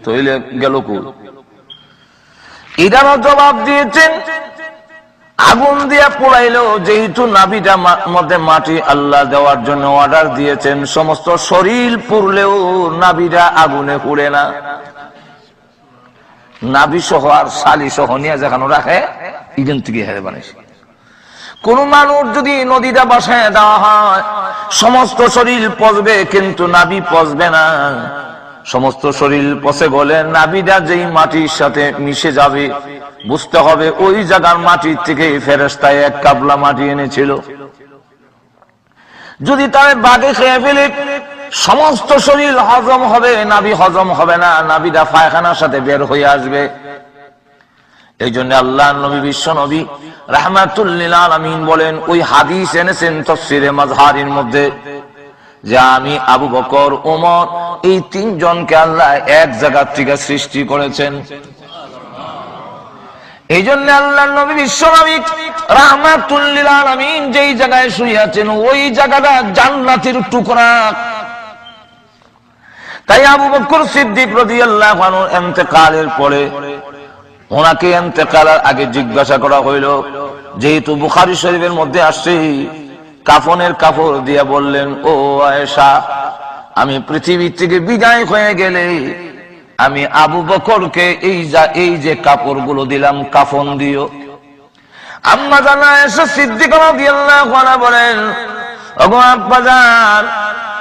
তইলে গেল কো। এটারও জবাব দিয়েছেন, আগুন দিয়া পোড়াইলো, যেহেতু নাভিটা মধ্যে মাটি আল্লাহ দেওয়ার জন্য অর্ডার দিয়েছেন, সমস্ত শরীর পুড়লেও নাভিটা আগুনে পুড়ে না। নাভি সহ আর শালি সহ নিয়ে যেখানে রাখে ইজন থেকে হেরে বানাইছে। কোন মানুষ যদি নদীটা বাসায় দেওয়া হয়, সমস্ত শরীর পচবে কিন্তু নাভি পচবে না। সমস্ত শরীর পচে গেলে নাভিটা যেই মাটির সাথে মিশে যাবে, বুঝতে হবে ওই জায়গার মাটির থেকে ফেরেশতায় এক কাবলা মাটি এনেছিল। যদি তার বাগে খেয়ে ফেলে সমস্ত শরীর হজম হবে, নাভি হজম হবে না, নাভিটা পায়খানার সাথে বের হয়ে আসবে। এই জন্য আল্লাহর নবী বিশ্ব নবী রাহমাতুল লিল আলামিন বলেন, ওই হাদিস এনেছেন তাফসীরে মাজহারির মধ্যে, যে আমি আবু বকর, ওমর, এই তিনজনকে আল্লাহ এক জায়গা থেকে সৃষ্টি করেছেন। এই জন্য আল্লাহর নবী বিশ্ব নবী রাহমাতুল লিল আলামিন যেই জায়গায় শুয়ে আছেন, ওই জায়গাটা জান্নাতের টুকরা। তাই আবু বকর সিদ্দিক রাদিয়াল্লাহু আনহু ইন্তেকালের পরে ওনাকে ইন্তেকালের আগে জিজ্ঞাসা করা হইল, যেহেতু বুখারী শরীফের মধ্যে আসছে, কাফনের কাপড় দিয়ে বললেন, ও আয়েশা, আমি পৃথিবী থেকে বিদায় হয়ে গেলে আমি আবু বকরকে এই যে কাপড়গুলো দিলাম কাফন দিও। আম্মা জান আয়েশা সিদ্দিকা রাদিয়াল্লাহু আনহা বলেন, ওগো আব্বাজান,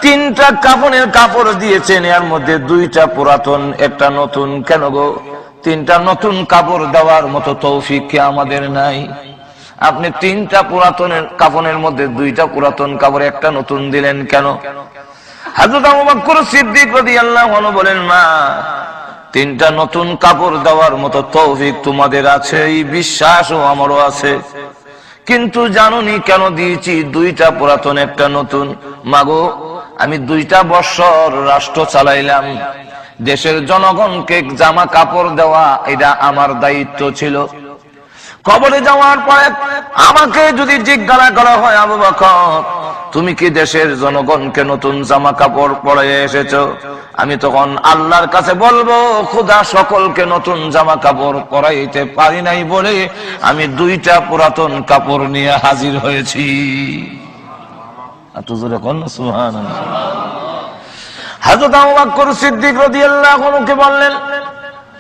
তিনটা কাফনের কাপড় দিয়েছেন, এর মধ্যে দুইটা পুরাতন, একটা নতুন। কেন গো? তিনটা নতুন কাপড় দেওয়ার মতো তৌফিক কি আমাদের নাই? আপনি তিনটা পুরাতনের কাফনের মধ্যে দুইটা পুরাতন কাপড়, একটা নতুন দিলেন কেন? হযরত আবু বকর সিদ্দিক রাদিয়াল্লাহু আনহু বলেন, মা, তিনটা নতুন কাপড় দেওয়ার মতো তৌফিক তোমাদের আছে, এই বিশ্বাসও আমারও আছে, কিন্তু জানোনি কেন দিয়েছি দুইটা পুরাতন একটা নতুন? মাগো, আমি 2টা বছর রাষ্ট্র চালাইলাম, দেশের জনগণকে জামা কাপড় দেওয়া এটা আমার দায়িত্ব ছিল। কবরে যাওয়ার পরে আমাকে যদি জিজ্ঞাসা করা হয়, আবু বকর, তুমি কি দেশের জনগণকে নতুন জামা কাপড় পরাইয়ে এসেছো? আমি তখন আল্লাহর কাছে বলবো, খোদা, সকলকে নতুন জামা কাপড় পরাইতে পারি নাই বলে আমি 2টা পুরাতন কাপড় নিয়ে হাজির হয়েছি। সুবহানাল্লাহ। হযরত আবু বকর সিদ্দিক রাদিয়াল্লাহু আনহু বললেন,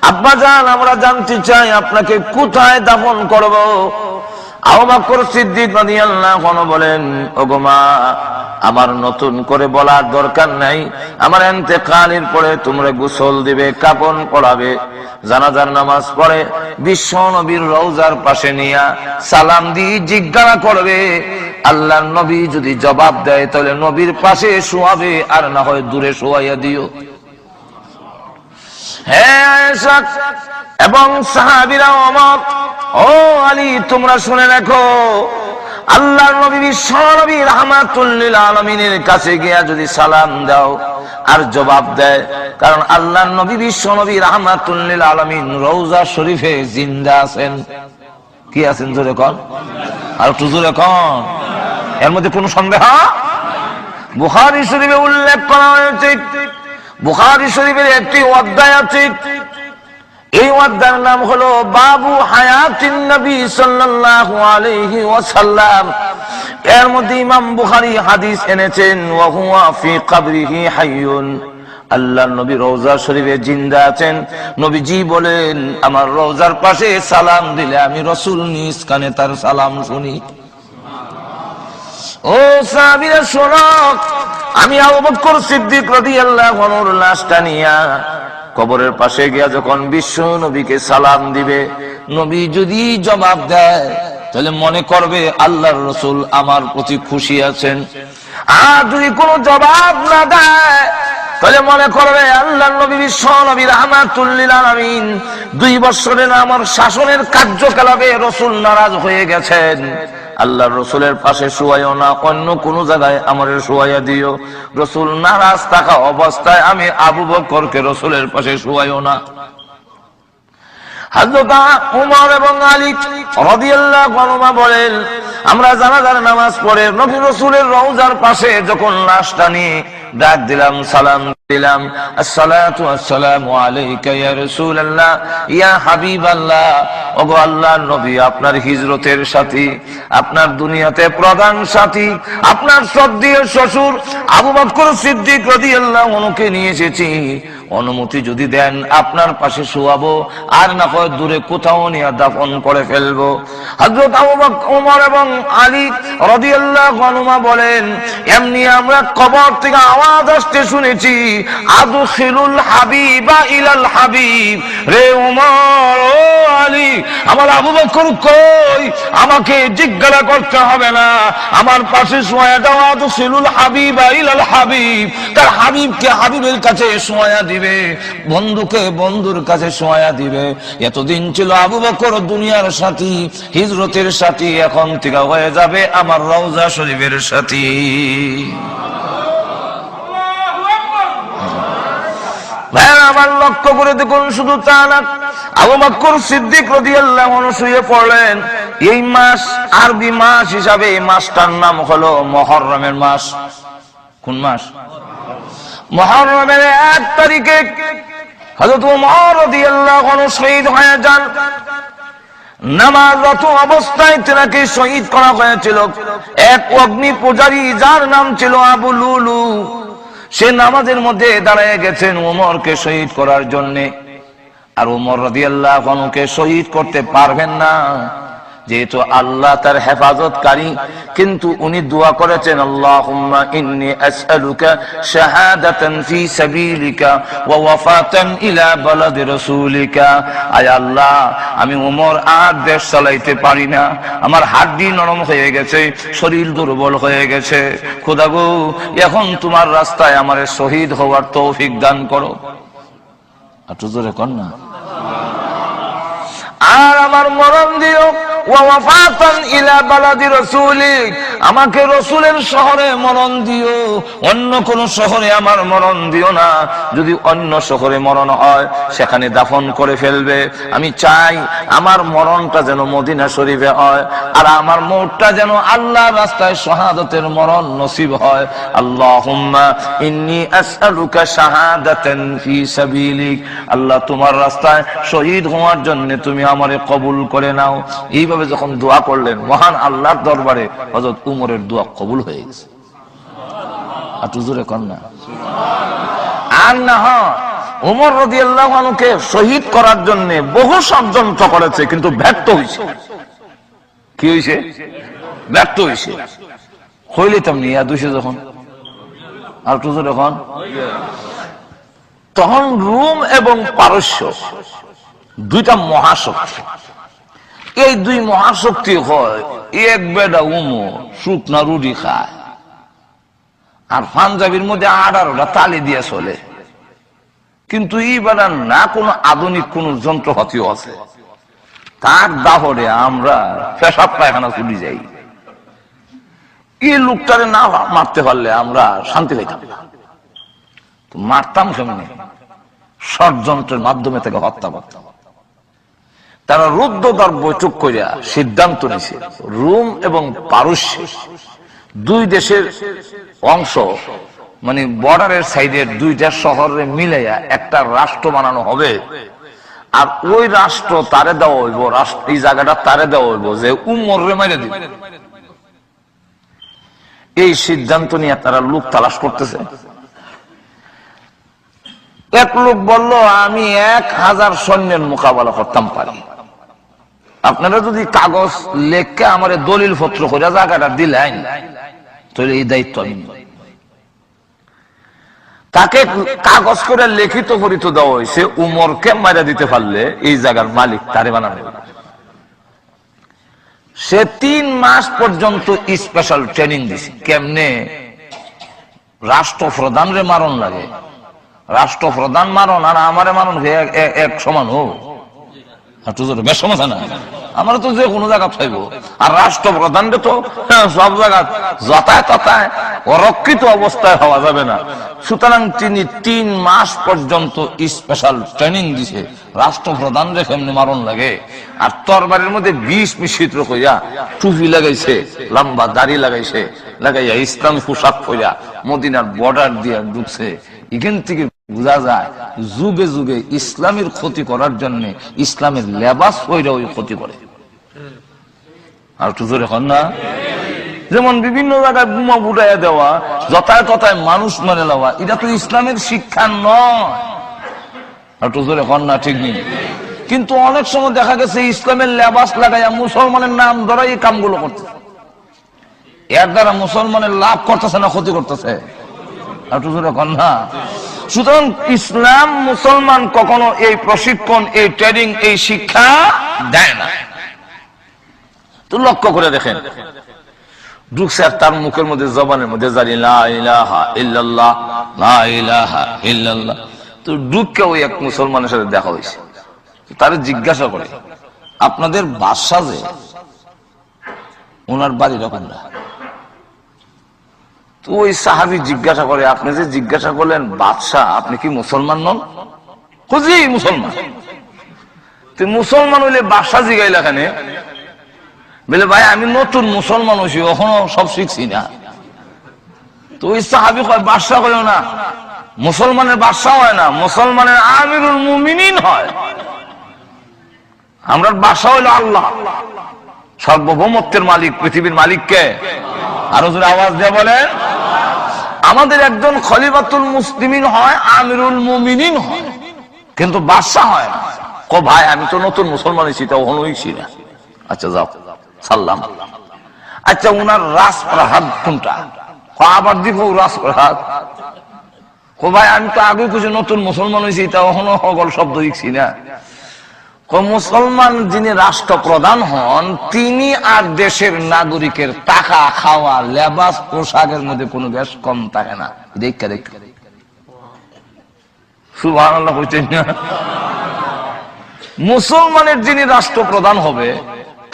আব্বাজান, আমরা জানতে চাই আপনাকে কোথায় দাফন করব? আবু বকর সিদ্দিক রাদিয়াল্লাহু আনহু বলেন, ওগো মা, আমার নতুন করে বলার দরকার নাই, আমার ইন্তেকালের পরে তোমরা গোসল দিবে, কাফন পরাবে, জানাজার নামাজ পড়ে বিশ্ব নবীর রওজার পাশে নিয়ে সালাম দিয়ে জিজ্ঞাসা করবে। আল্লাহর নবী যদি জবাব দেয় তাহলে নবীর পাশে শোয়াবে, আর না হয় দূরে শোয়াইয়া দিও। হ্যাঁ আয়েশা এবং সাহাবীরা, ওমর, ও আলী, তোমরা শুনে রাখো, আল্লাহর নবী বিশ্ব নবী রাহমাতুল লিল আলামিনের কাছে গিয়া যদি সালাম দাও আর জবাব দেয়, কারণ আল্লাহর নবী বিশ্ব নবী রাহমাতুল লিল আলামিন রওজা শরীফে জিন্দা আছেন। কি আছেন? জোরে কোন, আর একটু জোরে কোন। এর মধ্যে কোনো সন্দেহ? বুখারী শরীফে উল্লেখ করা হয়েছে, বুখারী শরীফের একটি অধ্যায় আছে, এই অধ্যায়ের নাম হলো বাবু হায়াতিন নবী সাল্লাল্লাহু আলাইহি ওয়াসাল্লাম। এর মধ্যে ইমাম বুখারী হাদিস এনেছেন, ওয়া হুয়া ফি কবরিহি হাইয়ুন, আল্লাহর নবী রওজা শরীফে জিন্দা আছেন। নবীজি বলেন, আমার রওজার পাশে সালাম দিলে আমি রাসূল নিজ কানে তার সালাম শুনি। ও সাহাবীরা শোনো, আমি আবু বকর সিদ্দিক রাদিয়াল্লাহু আনহুর লাশটা নিয়া কবরের পাশে গিয়া যখন বিশ্ব নবীকে সালাম দিবে, নবী যদি জবাব দেয় তাহলে মনে করবে আল্লাহর রাসূল আমার প্রতি খুশি আছেন। আর যদি কোনো জবাব না দেয় তাহলে মনে করবে আল্লাহর নবী বিশ্ব নবী রাহমাতুল লিল আলামিন 2 বছরের আমার শাসনের কার্যকলাপে রাসূল নারাজ হয়ে গেছেন। আল্লাহর রাসূলের পাশে শুয়াইও না, অন্য কোন জায়গায় আমারে শুয়াইয়া দিও। রাসূল নারাজ থাকা অবস্থায় আমি আবু বকরকে রাসূলের পাশে শুয়াইও না। হযরত ওমর এবং আলী রাদিয়াল্লাহু আনহুমা বলেন, আমরা জানাজার নামাজ পড়ে নবী রাসূলের রওজার পাশে যখন লাশটা নিয়ে ডাক দিলাম, সালাম আসসালাতু ওয়াসসালামু আলাইকা ইয়া রাসূলুল্লাহ ইয়া হাবিবাল্লাহ। ওগো আল্লাহর নবী, আপনার হিজরতের সাথী, আপনার দুনিয়াতে প্রধান সাথী, আপনার শ্রদ্ধেয় শ্বশুর আবু বকর সিদ্দিক রাদিয়াল্লাহু আনহুকে নিয়ে এসেছি। অনুমতি যদি দেন আপনার পাশে শোয়াবো, আর না হয় দূরে কোথাও নিয়ে দাফন করে ফেলবো। হযরত আবু বকর, ওমর এবং আলী রাদিয়াল্লাহু আনহুমা বলেন, এমনি আমরা কবর থেকে আওয়াজ আসতে শুনেছি, আদখিলুল হাবিবা ইলাল হাবিব। রে ওমর, ও আলী, আমার আবু বকর কই? আমাকে জিজ্ঞাসা করতে হবে না, আমার পাশে শোয়া দাও। আদখিলুল হাবিবা ইলাল হাবিব, তার হাবিবকে হাবিবের কাছে শোয়া দিবে, বন্ধুকে বন্ধুর কাছে শোয়া দিবে। এতদিন ছিল আবু বকর দুনিয়ার সাথী, হিজরতের সাথী, এখন থেকে হয়ে যাবে আমার রওজা শরীফের সাথী। আমার লক্ষ্য করে দেখুন, শুধু তা না, আবু বকর সিদ্দিক রাদিয়াল্লাহু আনহু শুয়ে পড়লেন। এই মাস আরবি মাস হিসাবে এই মাসটার নাম হলো মুহররমের মাস। কোন মাস? মুহররমের 1 তারিখে হযরত ওমর রাদিয়াল্লাহু আনহু শহীদ হয়ে যান। নামাজরত অবস্থায় তাকে শহীদ করা হয়েছিল এক অগ্নি পূজারী, যার নাম ছিল আবু লুলু। সে নামাজের মধ্যে দাঁড়িয়ে গেছেন ওমরকে শহীদ করার জন্য। আর ওমর রাদিয়াল্লাহু আনহুকে শহীদ করতে পারবেন না, যেহেতু আল্লাহ তার হেফাজতকারী। কিন্তু উনি দোয়া করেছেন, আল্লাহুম্মা ইন্নী আসআলুকা শাহাদাতান ফি সাবিলিকা ওয়া ওয়াফাতান ইলা বালাদি রাসূলিকা। আয় আল্লাহ, আমি ওমর আর দেশ চালাইতে পারি না, আমার হাড়ি নরম হয়ে গেছে, শরীর দুর্বল হয়ে গেছে। খোদা গো, এখন তোমার রাস্তায় আমারে শহীদ হওয়ার তৌফিক দান করো। একটু জোরে কর না। আর আমার মরণ দিও, আমাকে রসুলের শহরে মরণ দিও, অন্য কোন শহরে আমার মরণ দিও না। যদি অন্য শহরে মরণ হয়, সেখানে দাফন করে ফেলবে। আমি চাই আমার মরণটা যেন মদিনা শরীফে হয়, আর আমার মরণটা যেন আল্লাহর রাস্তায় শাহাদাতের মরণ নসিব হয়। আল্লাহুম্মা ইন্নী আসআলুকা শাহাদাতান ফি সাবিলিক। আল্লাহ, তোমার রাস্তায় শহীদ হওয়ার জন্য তুমি আমারে কবুল করে নাও। এইভাবে যখন দোয়া করলেন, মহান আল্লাহর দরবারে হযরত উমরের দোয়া কবুল হয়ে গেছে। আর জোরে কর না। আর না হয় উমর রাদিয়াল্লাহু আনহুকে শহীদ করার জন্য বহু ষড়যন্ত্র করেছে, কিন্তু ব্যর্থ হয়েছে। কি হয়েছে? ব্যর্থ হয়েছে। হইলিতাম নিয়া 200 যখন, আর জোরে কর। তখন রোম এবং পারস্য দুইটা মহাশক্তি। এই দুই মহাশক্তি হয়, এক বেডা উমর শুকনা রুটি খায়, আর পাঞ্জাবির মধ্যে 18টা তালি দিয়ে চলে। কিন্তু এই বেড়া না কোনো আধুনিক কোন যন্ত্রপাতিও আছে, তার দাহরে আমরা পেশাব পায়খানা চলে যাই। এই লোকটারে না মারতে পারলে আমরা শান্তি পাইতাম না। মারতাম কেমনে? ষড়যন্ত্রের মাধ্যমে তাকে হত্যা করতাম। তারা রুদ্ধদ্বার বৈঠক করিয়া সিদ্ধান্ত নিছে, রোম এবং পারস্য দুই দেশের অংশ, মানে বর্ডারের সাইডের দুইটা শহরে মিলাইয়া একটা রাষ্ট্র বানানো হবে। আর ওই রাষ্ট্র তারে দেওয়া হইব, এই জায়গাটা তারে দেওয়া হইব যে উমরে মাইরে দিবে। এই সিদ্ধান্ত নিয়ে তারা লোক তালাশ করতেছে। এক লোক বলল, আমি 1000 সৈন্যের মোকাবেলা করতাম পারি। আপনারা যদি কাগজ লেখকে আমার দলিল পত্র করে জায়গাটা দিলেন, তাহলে এই দায়িত্ব আমি। তাকে কাগজ করে লিখিত করিত দেওয়া হয়েছে, উমরকে মারা দিতে পারলে এই জায়গার মালিক তারে বানাবে। সে 3 মাস পর্যন্ত স্পেশাল ট্রেনিং দিছে, কেমনে রাষ্ট্রপ্রধানরে মারণ লাগে। রাষ্ট্রপ্রধান মারণ আর আমারে মারণ এক সমান হোক, বেশ সমস্যা না। আমরা তো যে কোনো জায়গা পাইব, আর রাষ্ট্রপ্রধানকে তো সব জায়গা যথায় তথায় অরক্ষিত অবস্থায় হওয়া যাবে না। সুতরাং তিনি 3 মাস পর্যন্ত স্পেশাল ট্রেনিং দিছে রাষ্ট্রপ্রধানরে কেমনি মারণ লাগে। আর তরবারির মধ্যে বিষ মিশ্রিত কইয়া টুপি লাগাইছে, লম্বা দাড়ি লাগাইছে, লাগাইয়া ইসলামী পোশাক পরিয়া মদিনার বর্ডার দিয়া ঢুকছে। এখান থেকে বোঝা যায় যুগে যুগে ইসলামের ক্ষতি করার জন্য ইসলামের লেবাস ওইটা ওই ক্ষতি করে। আর একটু জোরে এখন না, যেমন বিভিন্ন জায়গায় বোমা ফুটাইয়া দেওয়া, যথায় তথায় মানুষ মেরে নেওয়া, এটা তো ইসলামের শিক্ষা নয়। আর একটু জোরে এখন না, ঠিক নেই। কিন্তু অনেক সময় দেখা গেছে ইসলামের লেবাস লাগাইয়া মুসলমানের নাম ধরা এই কামগুলো করতেছে। এর দ্বারা মুসলমানের লাভ করতেছে না ক্ষতি করতেছে? আর একটু জোরে এখন না। সুতরাং ইসলাম মুসলমান কখনো এই প্রশিক্ষণ, এই ট্রেনিং, এই শিক্ষা দেয় না। তো লক্ষ্য করে দেখেন, ঢুকছে আর তার মুখের মধ্যে, জবানের মধ্যে জানি লা ইলাহা ইল্লাল্লাহ, লা ইলাহা ইল্লাল্লাহ। তো ঢুকে ওই এক মুসলমানের সাথে দেখা হয়েছে, তারে জিজ্ঞাসা করে, আপনাদের বাদশা যে, ওনার বাড়ি রকম না? তো ওই সাহাবী জিজ্ঞাসা করে, আপনি যে জিজ্ঞাসা করলেন বাদশা, আপনি কি মুসলমান নন? খুঁজি মুসলমান। তুই মুসলমান হইলে বাদশা জিগাইলা এখানে? বলে ভাই আমি নতুন মুসলমান হয়েছি, এখনো সব শিখছি না। তো ওই সাহাবী কয়, বাদশা কইও না, মুসলমানের বাদশা হয় না, মুসলমানের আমিরুল মুমিনিন হয়। আমরা বাদশা হইল আল্লাহ, সার্বভৌমত্বের মালিক, পৃথিবীর মালিক কে? আরো জোরে আওয়াজ দিয়ে বলেন। আমাদের একজন খলিফাতুল মুসলিমিন হয়, আমিরুল মুমিনিন হয়, কিন্তু বাদশা হয় না। কো ভাই আমি তো নতুন মুসলমান হয়েছি, তা ওখানে হইছি না। আচ্ছা যাও, সাল্লাম। আচ্ছা উনার রাজপ্রাসাদ কোনটা? আবার দিব রাজপ্রাসাদ। কো ভাই আমি তো আগে কিছু নতুন মুসলমান হয়েছি, তা ওখানে হগল শব্দ শিখছি না। মুসলমান যিনি রাষ্ট্রপ্রধান হন, তিনি আর দেশের নাগরিকের টাকা, খাওয়া, লেবাস, পোশাকের মধ্যে কোনো বেশ কম থাকে না। দেখা দেখ সুবহানাল্লাহ হইতেন না? মুসলমানের যিনি রাষ্ট্রপ্রধান হবে,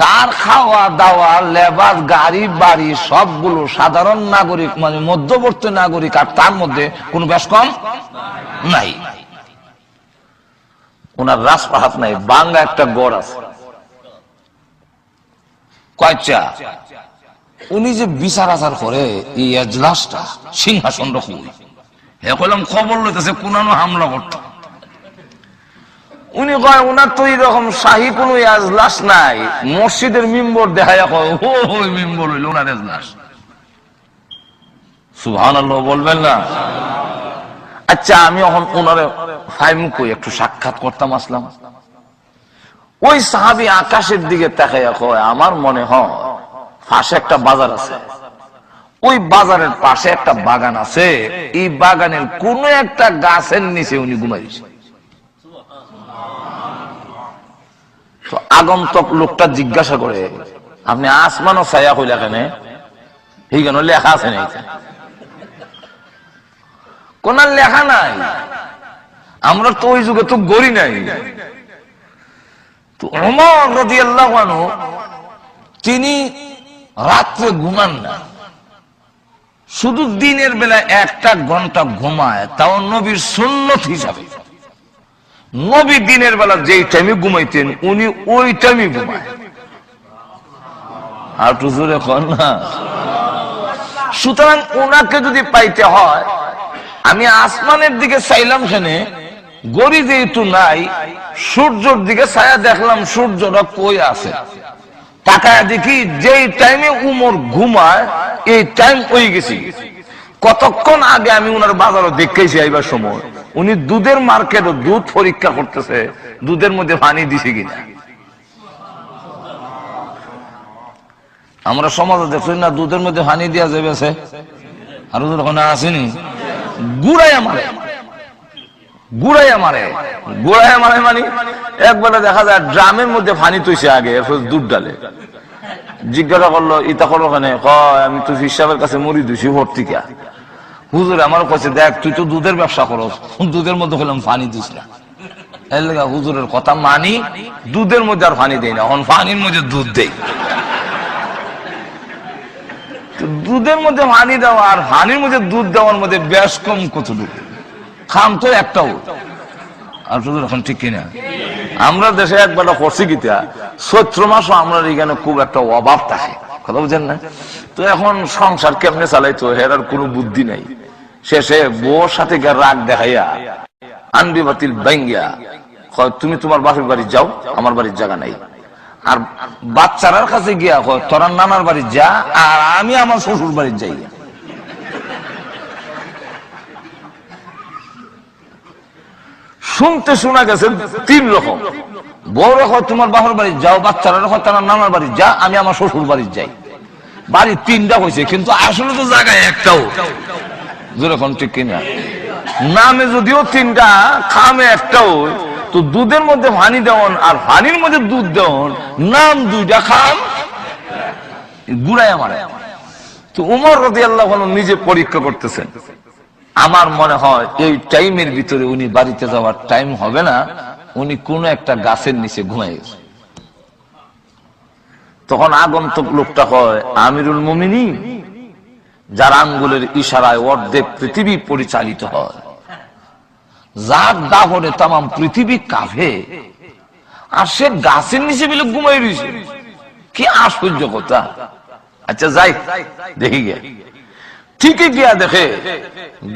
তার খাওয়া দাওয়া, লেবাস, গাড়ি বাড়ি সবগুলো সাধারণ নাগরিক, মানে মধ্যবর্তী নাগরিক, আর তার মধ্যে কোনো বেশ কম নাই। ওনার রাজপ্রাসাদ নাই, বাংলা একটা গড় আছে। কয়টা? উনি যে বিচার আচার করে, এই এজলাসটা, সিংহাসন রকম। এখন খবর লইতেছে কোনানো হামলা করত। উনি কয় ওনার তো এইরকম শাহী কোন এজলাস নাই, মসজিদের মিম্বর দেখাইয়া কয় ওই মিম্বর হইল ওনার এজলাস। সুবহানাল্লাহ বলবেন না? আচ্ছা আমি এখন ওনারে একটু সাক্ষাৎ করতাম, আসলাম। ওই সাহাবী আকাশের দিকে তাকাইয়া কয়, আমার মনে হয় পাশে একটা বাজার আছে, ওই বাজারের পাশে একটা বাগান আছে, এই বাগানের কোন একটা গাছের নিচে উনি ঘুমাইছে। আগন্তক লোকটা জিজ্ঞাসা করে, আপনি আসমানও ছায়া কইলা কেন? এই কেন লেখা আছে না? কোন লেখা নাই, আমরা তো ওই যুগে তো গড়ি নাই। তো ওমর রাদিয়াল্লাহু আনহু তিনি রাত্রে ঘুমান না, শুধু দিনের বেলা 1 ঘন্টা ঘুমায়, তাও নবীর সুন্নত হিসাবে। নবী দিনের বেলা যেই টাইমে ঘুমাইতেন, উনি ওই টাইমে ঘুমায়। আর একটু জোরে কর না। সুতরাং ওনাকে যদি পাইতে হয়, আমি আসমানের দিকে চাইলাম, সেনে গড়ি যেহেতু নাই, সূর্যের দিকে ছায়া দেখলাম, সূর্যটা কই আছে। তাকায় দেখি যেই টাইমে উমর ঘুমায়, এই টাইম হয়ে গেছি। কতক্ষণ আগে আমি উনার বাজারও দেখেছি, আইবার সময় উনি দুধের মার্কেটে দুধ পরীক্ষা করতেছে, দুধের মধ্যে পানি দিছে কিনা। আমরা সমাজে দেখছি না, দুধের মধ্যে পানি দিয়া যাবে, আর ওখানে আসেনি, গুড়াইয়া মারে, গুড়াইয়া মারে, গুড়াইয়া মারে। মানে একবারে দেখা যায় ড্রামের মধ্যে পানি তৈছে আগে, এরপর দুধ ডালে। জিজ্ঞাসা করলো, ইতা করো ওখানে? আমি তো হিসাবের কাছে মরি দিছি ভর্তিকা। হুজুর আমার কাছে, দেখ তুই তো দুধের ব্যবসা করো, দুধের মধ্যে হলাম পানি দিস না। এর লেগে হুজুরের কথা মানি, দুধের মধ্যে আর পানি দেই না, এখন পানির মধ্যে দুধ দেই। দুধের মধ্যে পানি দেওয়া আর পানির মধ্যে দুধ দেওয়ার মধ্যে বেশ কম কতটুকু, খাম তো একটাও। আর শুধু এখন ঠিক কিনা? আমরা দেশে একবার করছি কিতা, চৈত্র মাসও আমরা এখানে খুব একটা অভাব থাকে, কথা বুঝেন না? তো এখন সংসার কেমনে চালাইতো, এর আর কোনো বুদ্ধি নাই। শেষে বউর সাথে রাগ দেখাইয়া আনবি বাতিল ভাঙ্গিয়া তুমি তোমার বাপের বাড়ি যাও, আমার বাড়ির জায়গা নাই। আর বাচ্চারার কাছে গিয়া তোরা নানার বাড়ি যা, আর আমি আমার শ্বশুর বাড়ি যাই। শুনতে শোনা গেছে তিন রকম। বড় হয় তোমার বাপের বাড়ি যাও, বাচ্চারা হয় তারা নানার বাড়ি যা, আমি আমার শ্বশুর বাড়ি যাই। বাড়ি তিনটা হয়েছে, কিন্তু আসলে তো জায়গায় একটাও। যেরকম ঠিক কিনা? নামে যদিও তিনটা, খামে একটাও। তো দুধের মধ্যে পানি দেওয়ান আর পানির মধ্যে দুধ দেওয়ান, নাম দুইটা, খাম গুড়ায় আমার। তো উমর রাদিয়াল্লাহু আনহু নিজে পরীক্ষা করতেছেন। আমার মনে হয় এই টাইমের ভিতরে উনি বাড়িতে যাওয়ার টাইম হবে না, উনি কোন একটা গাছের নিচে ঘুমাই গেছে। তখন আগন্তুক লোকটা হয় আমিরুল মুমিনিন, যার আঙ্গুলের ইশারায় অর্ধেক পৃথিবী পরিচালিত হয়, যার দাহনে তাম পৃথিবী কাঁপে, আর সে গাছের নিচে বিলে ঘুমাই রয়েছে। কি আশ্চর্য কথা! আচ্ছা যাই দেখি গিয়া। ঠিকই গিয়া দেখে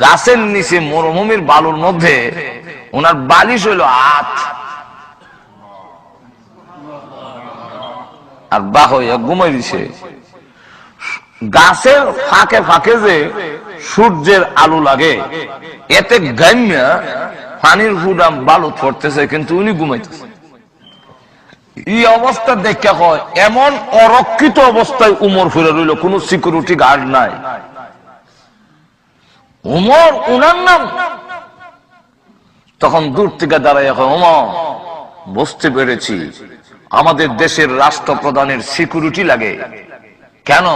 গাছের নিচে মরুভূমির বালুর মধ্যে ওনার বালিশ হইল হাত, আর বাহ হইয়া ঘুমাই দিছে। গাছের ফাঁকে ফাঁকে যে সূর্যের আলো লাগে, এতে গাম্যা পানির ফুডাম বালু পড়তেছে, কিন্তু উনি ঘুমাইতেছে। এই অবস্থা দেখা হয় এমন অরক্ষিত অবস্থায় উমর ফিরে রইল, কোন সিকিউরিটি গার্ড নাই। উমর উনার নাম। তখন দূর থেকে দাঁড়ায় উমর, বুঝতে পেরেছি আমাদের দেশের রাষ্ট্রপ্রধানের সিকিউরিটি লাগে। কেন?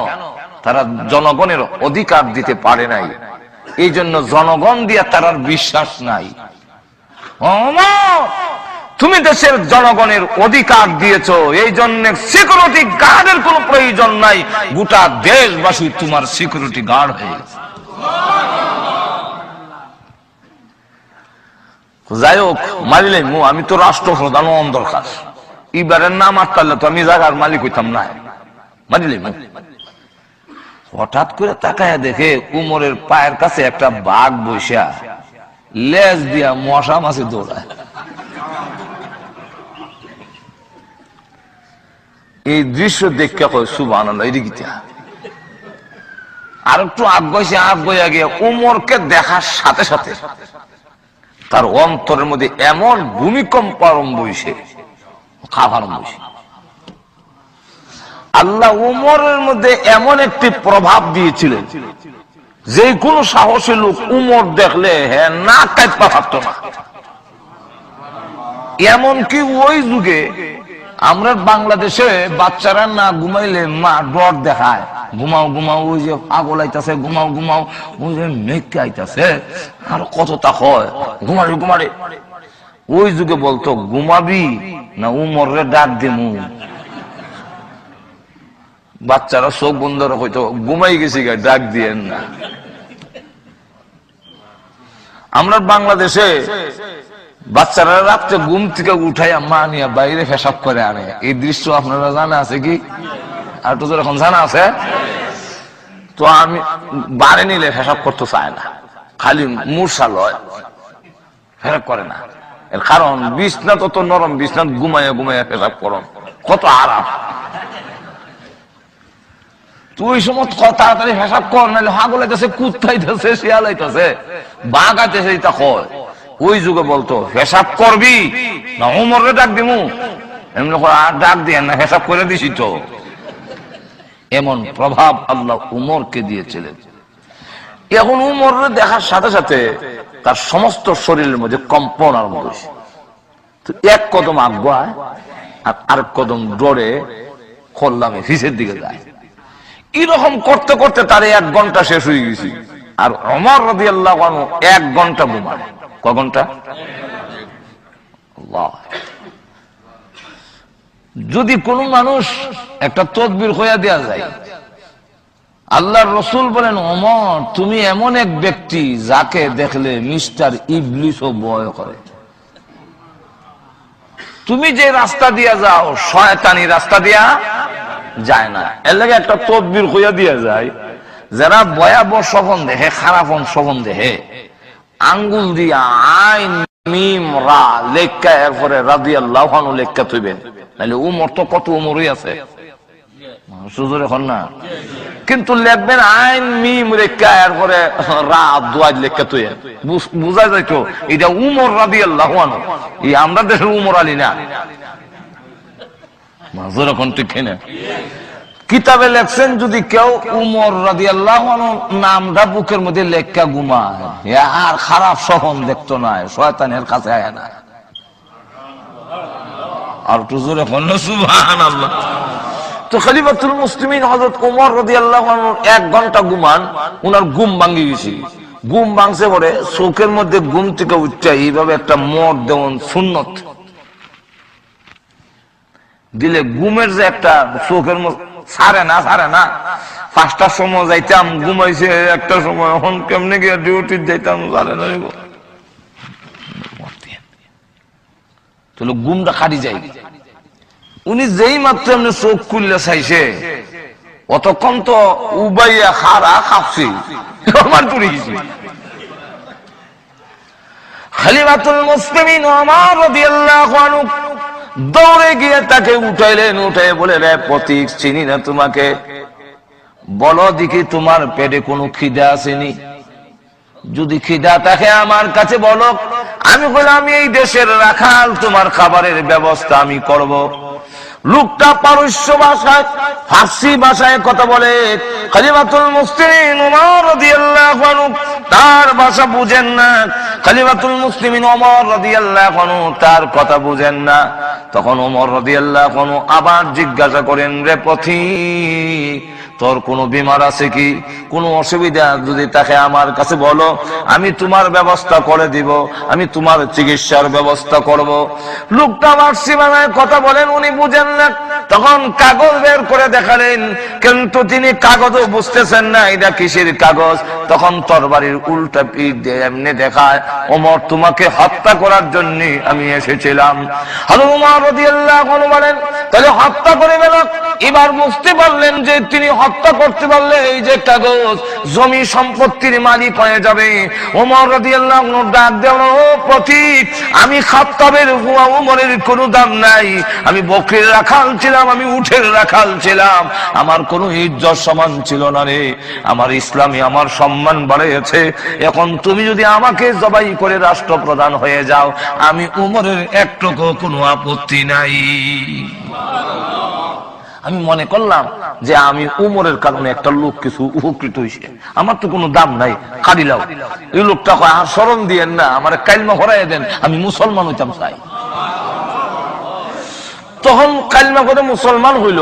তারা জনগণের অধিকার দিতে পারে নাই, এই জন্য জনগণ দিয়ে তার বিশ্বাস নাই। তুমি দেশের জনগণের অধিকার দিয়েছো, এই জন্য সিকিউরিটি গার্ডের কোন প্রয়োজন নাই, গোটা দেশবাসী তোমার সিকিউরিটি গার্ড হয়ে গেছে। যাই হোক, মারিলে আমি তো রাষ্ট্রপ্রধান দরকার, এবারের নাম আটকালে তো আমি জায়গার মালিক হইতাম না। মারিলে হঠাৎ করে তাকায় দেখে উমরের পায়ের কাছে একটা বাঘ বসা লেজ দিয়া মশা মাছে দৌড়ায়। এই দৃশ্য দেখে কয় সুবহানাল্লাহ, এদিকে আর একটু আগে গিয়ে উমরকে দেখার সাথে সাথে তার অন্তরের মধ্যে এমন ভূমিকম্প আরম্ভ হয়েছে, আল্লাহ উমরের মধ্যে এমন একটি প্রভাব দিয়েছিলেন, যে কোনো সাহসী লোক উমর দেখলে হ্যাঁ না কাঁপা থাকতো না। এমনকি ওই যুগে আমরা বাংলাদেশে বাচ্চারা না ঘুমাইলে মা ডর দেখায়, ঘুমাও ঘুমাও, ওই যে পাগল আইতাছে, ঘুমাও ঘুমাও, ওই যে মেঘকে আইতাছে, আর কতটা হয়, ঘুমারে ঘুমারে। ওই যুগে বলতো ঘুমাবি না উমরে ডাক দিমু। বাচ্চারা চোখ বন্ধ হইতো, ঘুমাই গেছি ডাক দিয়েন না। আমরা বাংলাদেশে বাচ্চারা রাত্রে ঘুম থেকে উঠাইয়া মা নিয়ে বাইরে পেশাব করে আনে, এই দৃশ্য আপনারা জানা আছে কি? আর তো যখন জানা আছে, তো আমি বাড়ি নিলে পেশাব করতে চায় না, খালি মূর্ছা লয়, পেশাব করে না। এর কারণ বিছনা তত নরম, বিছনা ঘুমাইয়া ঘুমাইয়া পেশাব করন, কত আরাম। তুই সময় তাড়াতাড়ি পেশাব কর, নাহলে হাগল আইতেছে, কুত্তা আইতেছে, শিয়াল আইতেছে, বাঘ আইতেছে, এটা কয়। ওই যুগে বলতো পেশাব করবি না উমরে ডাক দিমু, এমনি আর ডাক দিয়ে না, পেশাব করে দিছি তো। এমন প্রভাব আল্লাহ উমরকে দিয়েছিলেন। এখন উমরে দেখার সাথে সাথে তার সমস্ত শরীরের মধ্যে কম্পন আরম্ভ হয়েছে। এক কদম আগুয়ায় আর আরেক কদম ডরে খোল্লামে ফিসের দিকে যায়। এরকম করতে করতে তার 1 ঘন্টা শেষ হয়ে গেছে। আর ওমর রাদিয়াল্লাহু আনহু 1 ঘন্টা ঘুমায়। কয় ঘন্টা? আল্লাহ। যদি কোন মানুষ একটা তদবির হইয়া দেয়া যায়, আল্লাহর রাসূল বলেন, ওমর তুমি এমন এক ব্যক্তি যাকে দেখলে মিস্টার ইবলিসও ভয় করে। তুমি যে রাস্তা দিয়া যাও, শয়তানি রাস্তা দিয়া যায় না। এর লাগে একটা তদবির হইয়া দিয়া যায় যারা ভয়াবহ স্বপন দেখে, খারাপ স্বপন দেখে, আঙ্গুল দিয়া আইন মিম রা লেখা এরপরে রাদিয়াল্লাহু আনহু লেখা থইবেন, নাহলে উমর তো কত উমরই আছে সুজুর এখন না, কিন্তু লিখবেন আইন মিম রেখা এরপরে রা দুয়াজ লেখা থইবেন, বুঝা যাইতো এটা উমর রাদিয়াল্লাহু আনহু, এই আমরা দেশের উমর আলী না। মাজুর এখন ঠিক না, কিতাবে লেখছেন যদি কেউ উমর রাদিয়াল্লাহু আনহু নামটা বুকের মধ্যে লেখা ঘুমায়, আর খারাপ স্বপ্ন দেখতো না, শয়তানের কাছে আয় না। আর একটু জোরে বলুন সুবহানাল্লাহ। তো খলিফাতুল মুসলিমিন হযরত ওমর রাদিয়াল্লাহু আনহু 1 ঘন্টা ঘুমান, উনার ঘুম ভাঙি গেছে। ঘুম ভাঙছে পরে চোখের মধ্যে ঘুম থেকে উঠে এইভাবে একটা মদ দেওয়ান সুন্নত দিলে ঘুমের যে একটা চোখের মধ্যে সারে না 5টার সময় যাইতাম, ঘুমাইছে 1টার সময়, এখন কেমনে গিয়ে ডিউটি যাইতাম সারে না, ঘুমটা খাটি যাই। উনি যেই মাত্র এমনি চোখ খুললে চাইছে, অতক্ষণ তো উবাইয়া খারা খাপছি আমার পড়ে গেছি। খলিফাতুল মুসলিমিন ওমর রাদিয়াল্লাহু আনহু দৌড়ে গিয়ে তাকে উঠাইলেন, উঠে বলে, রে প্রতীক, চিনি না তোমাকে, বলো দেখি তোমার পেটে কোনো খিদা আসেনি? যদি খিদা থাকে আমার কাছে বলো, আমি বললাম আমি এই দেশের রাখাল, তোমার খাবারের ব্যবস্থা আমি করব। লোকটা পারস্য ভাষায়, ফার্সি ভাষায় কথা বলে। খলিফাতুল মুসলিমিন ওমর রাদিয়াল্লাহু আনহু তার ভাষা বুঝেন না, খলিফাতুল মুসলিমিন ওমর রাদিয়াল্লাহু আনহু তার কথা বুঝেন না। তখন ওমর রাদিয়াল্লাহু আনহু আবার জিজ্ঞাসা করেন, রে পথিক, তোর কোনো বিমার আছে কি? কোনো অসুবিধা যদি থাকে আমার কাছে বলো, আমি তোমার ব্যবস্থা করে দিব, আমি তোমার চিকিৎসার ব্যবস্থা করব। লোকটা ফার্সি ভাষায় কথা বলেন, উনি বুঝেন না। তখন কাগজ বের করে দেখালেন, কিন্তু তিনি কাগজও বুঝতেছেন না এটা কিসের কাগজ। তখন তরবারির উল্টা পিঠ দিয়ে এমনি দেখায়, ওমর তোমাকে হত্যা করার জন্য আমি এসেছিলাম। হযরত ওমর রাদিয়াল্লাহু আনহু বলেন, তাহলে হত্যা করে গেল। এবার বুঝতে পারলেন যে তিনি হত্যা করতে পারলে এই যে কাগজ, জমি সম্পত্তির মালিক হয়ে যাবে। ওমর রাদিয়াল্লাহু আনহু ডাক দেন, ও পথিক, আমি খাত্তাবের হুয়া ওমরের কোনো দাম নাই। আমি বকরির রাখাল ছিলাম, আমি উটের রাখাল ছিলাম, আমার কোনো ইজ্জত সমান ছিল না রে। আমার ইসলামে আমার সম্মান বাড়িয়েছে। এখন তুমি যদি আমাকে জবাই করে রাষ্ট্রপ্রধান হয়ে যাও, আমি উমরের একটুকু কোনো আপত্তি নাই। আমি মনে করলাম যে আমি উমরের কারণে একটা লোক কিছু উপকৃত হয়েছে, আমার তো কোনো দাম নাই, কাঁদিলাও। এই লোকটা কয়, আর শরম দিয়েন না, আমার কালমা হরাই দেন, আমি মুসলমান হইতাম চাই। তখন কালমা করে মুসলমান হইল।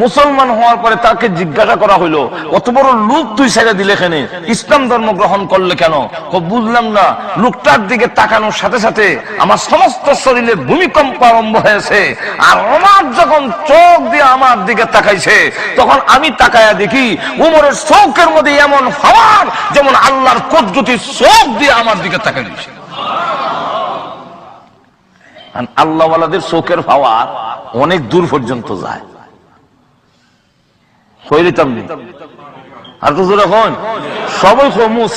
মুসলমান হওয়ার পরে তাকে জিজ্ঞাসা করা হইল, অত বড় লোক তুই ছেড়ে দিলে কেন, ইসলাম ধর্ম গ্রহণ করলে কেন? বুঝলাম না। লোকটার দিকে তাকানোর সাথে সাথে আমার সমস্ত শরীরে ভূমিকম্প আরম্ভ হয়েছে। আর ওমর যখন চোখ দিয়ে আমার দিকে তাকাইছে, তখন আমি তাকায়া দেখি উমরের চোখের মধ্যে এমন পাওয়ার, যেমন আল্লাহর কুদরতি চোখ দিয়ে আমার দিকে তাকাইছে। আল্লাহ ওয়ালাদের চোখের পাওয়ার অনেক দূর পর্যন্ত যায়। আর তো যখন সবাই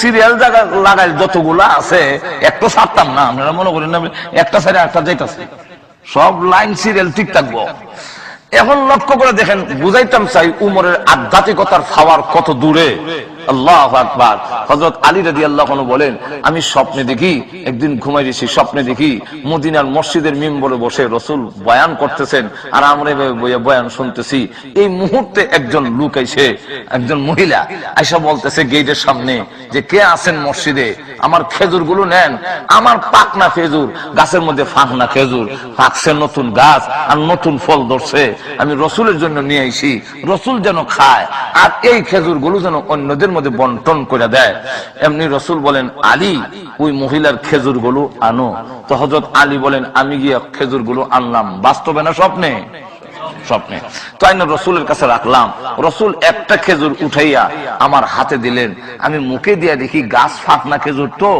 সিরিয়াল জায়গা লাগাই যতগুলা আছে, একটা ছাড়তাম না, আপনারা মনে করেন না একটা সাইডে একটা যাইতাছে, সব লাইন সিরিয়াল ঠিক থাকবো। এখন লক্ষ্য করে দেখেন, বুঝাইতাম চাই উমরের আধ্যাত্মিকতার পাওয়ার কত দূরে। আল্লাহু আকবার। হযরত আলী রাদিয়াল্লাহু আনহু বলেন, আমি স্বপ্নে দেখি, একদিন ঘুমাইছি, স্বপ্নে দেখি মদিনার মসজিদের মিম্বরে বসে রাসূল বয়ান করতেছেন, আর আমরা বয়ান শুনতেছি। এই মুহূর্তে একজন লোক আইছে, একজন মহিলা আয়েশা বলতেছে গেটের সামনে যে, কে আছেন মসজিদে? আমার খেজুর গুলো নেন। আমার পাকনা খেজুর, গাছের মধ্যে ফাঁকনা খেজুর, ফাঁকছে নতুন গাছ আর নতুন ফল ধরছে, আমি রসুলের জন্য নিয়ে আইছি, রসুল যেন খায়, আর এই খেজুর গুলো যেন অন্যদের মধ্যে বন্টন করে দেয়। এমনি রসুল বলেন, আলী ওই মহিলার খেজুর গুলো আনো। তো হযরত আলী বলেন, আমি গিয়ে খেজুর গুলো আনলাম। বাস্তবে না স্বপ্নে? স্বপ্নে। তো আইনা রসুলের কাছে রাখলাম, রসুল একটা খেজুর উঠাইয়া আমার হাতে দিলেন, আমি মুখে দিয়া দেখি গাছ ফাঁকনা খেজুর, তো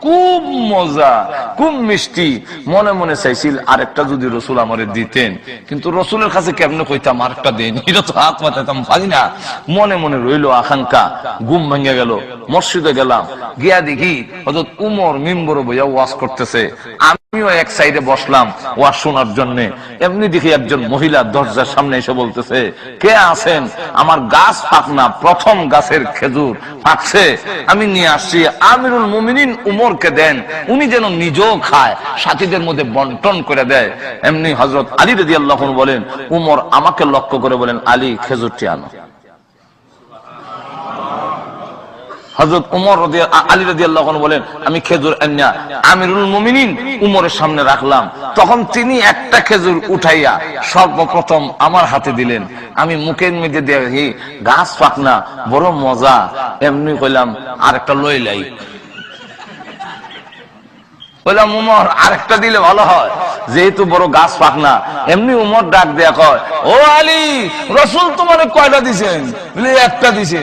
খুব মজা, খুব মিষ্টি। মনে মনে চাইছিল আরেকটা যদি রসুল আমারে দিতেন, কিন্তু রসুলের কাছে কেমনে কইতাম আরেকটা দেন, এটা তো হাত মাথাইতাম পারি না। মনে মনে রইল আকাঙ্ক্ষা, ঘুম ভেঙে গেল। মসজিদে গেলাম, গিয়া দেখি হযরত উমর মিম্বরে বইয়া ওয়াজ করতেছে, আমিও এক সাইডে বসলাম ওয়াজ শোনার জন্য। এমনি দেখি একজন মহিলা দরজার সামনে এসে বলতেছে, কে আছেন? আমার গাছ ফাঁকনা, প্রথম গাছের খেজুর ফাঁকছে, আমি নিয়ে আসছি, আমিরুল মুমিনিন উমরকে দেন, উনি যেন নিজেও খায়, সাথীদের মধ্যে বন্টন করে দেয়। এমনি হযরত আলী রাদিয়াল্লাহু আনহু বলেন, উমর আমাকে লক্ষ্য করে বলেন, আলী খেজুরটি আনো। হযরত উমর আলী রাদিয়াল্লাহু আনহু বলেন, আমি খেজুর আনিয়া আমিরুল মুমিনিন উমরের সামনে রাখলাম। তখন তিনি একটা খেজুর উঠাইয়া সর্বপ্রথম আমার হাতে দিলেন। আমি মুখের মধ্যে দেখি গাছ পাকনা, বড় মজা। এমনি কইলাম আরেকটা লইলাই। বললাম উমর আরেকটা দিলে ভালো হয়, যেহেতু বড় গাছ পাকনা। এমনি উমর ডাক দেয়া কয়, ও আলী, রসুল তোমার কয়টা দিছেন? বলে একটা দিছে।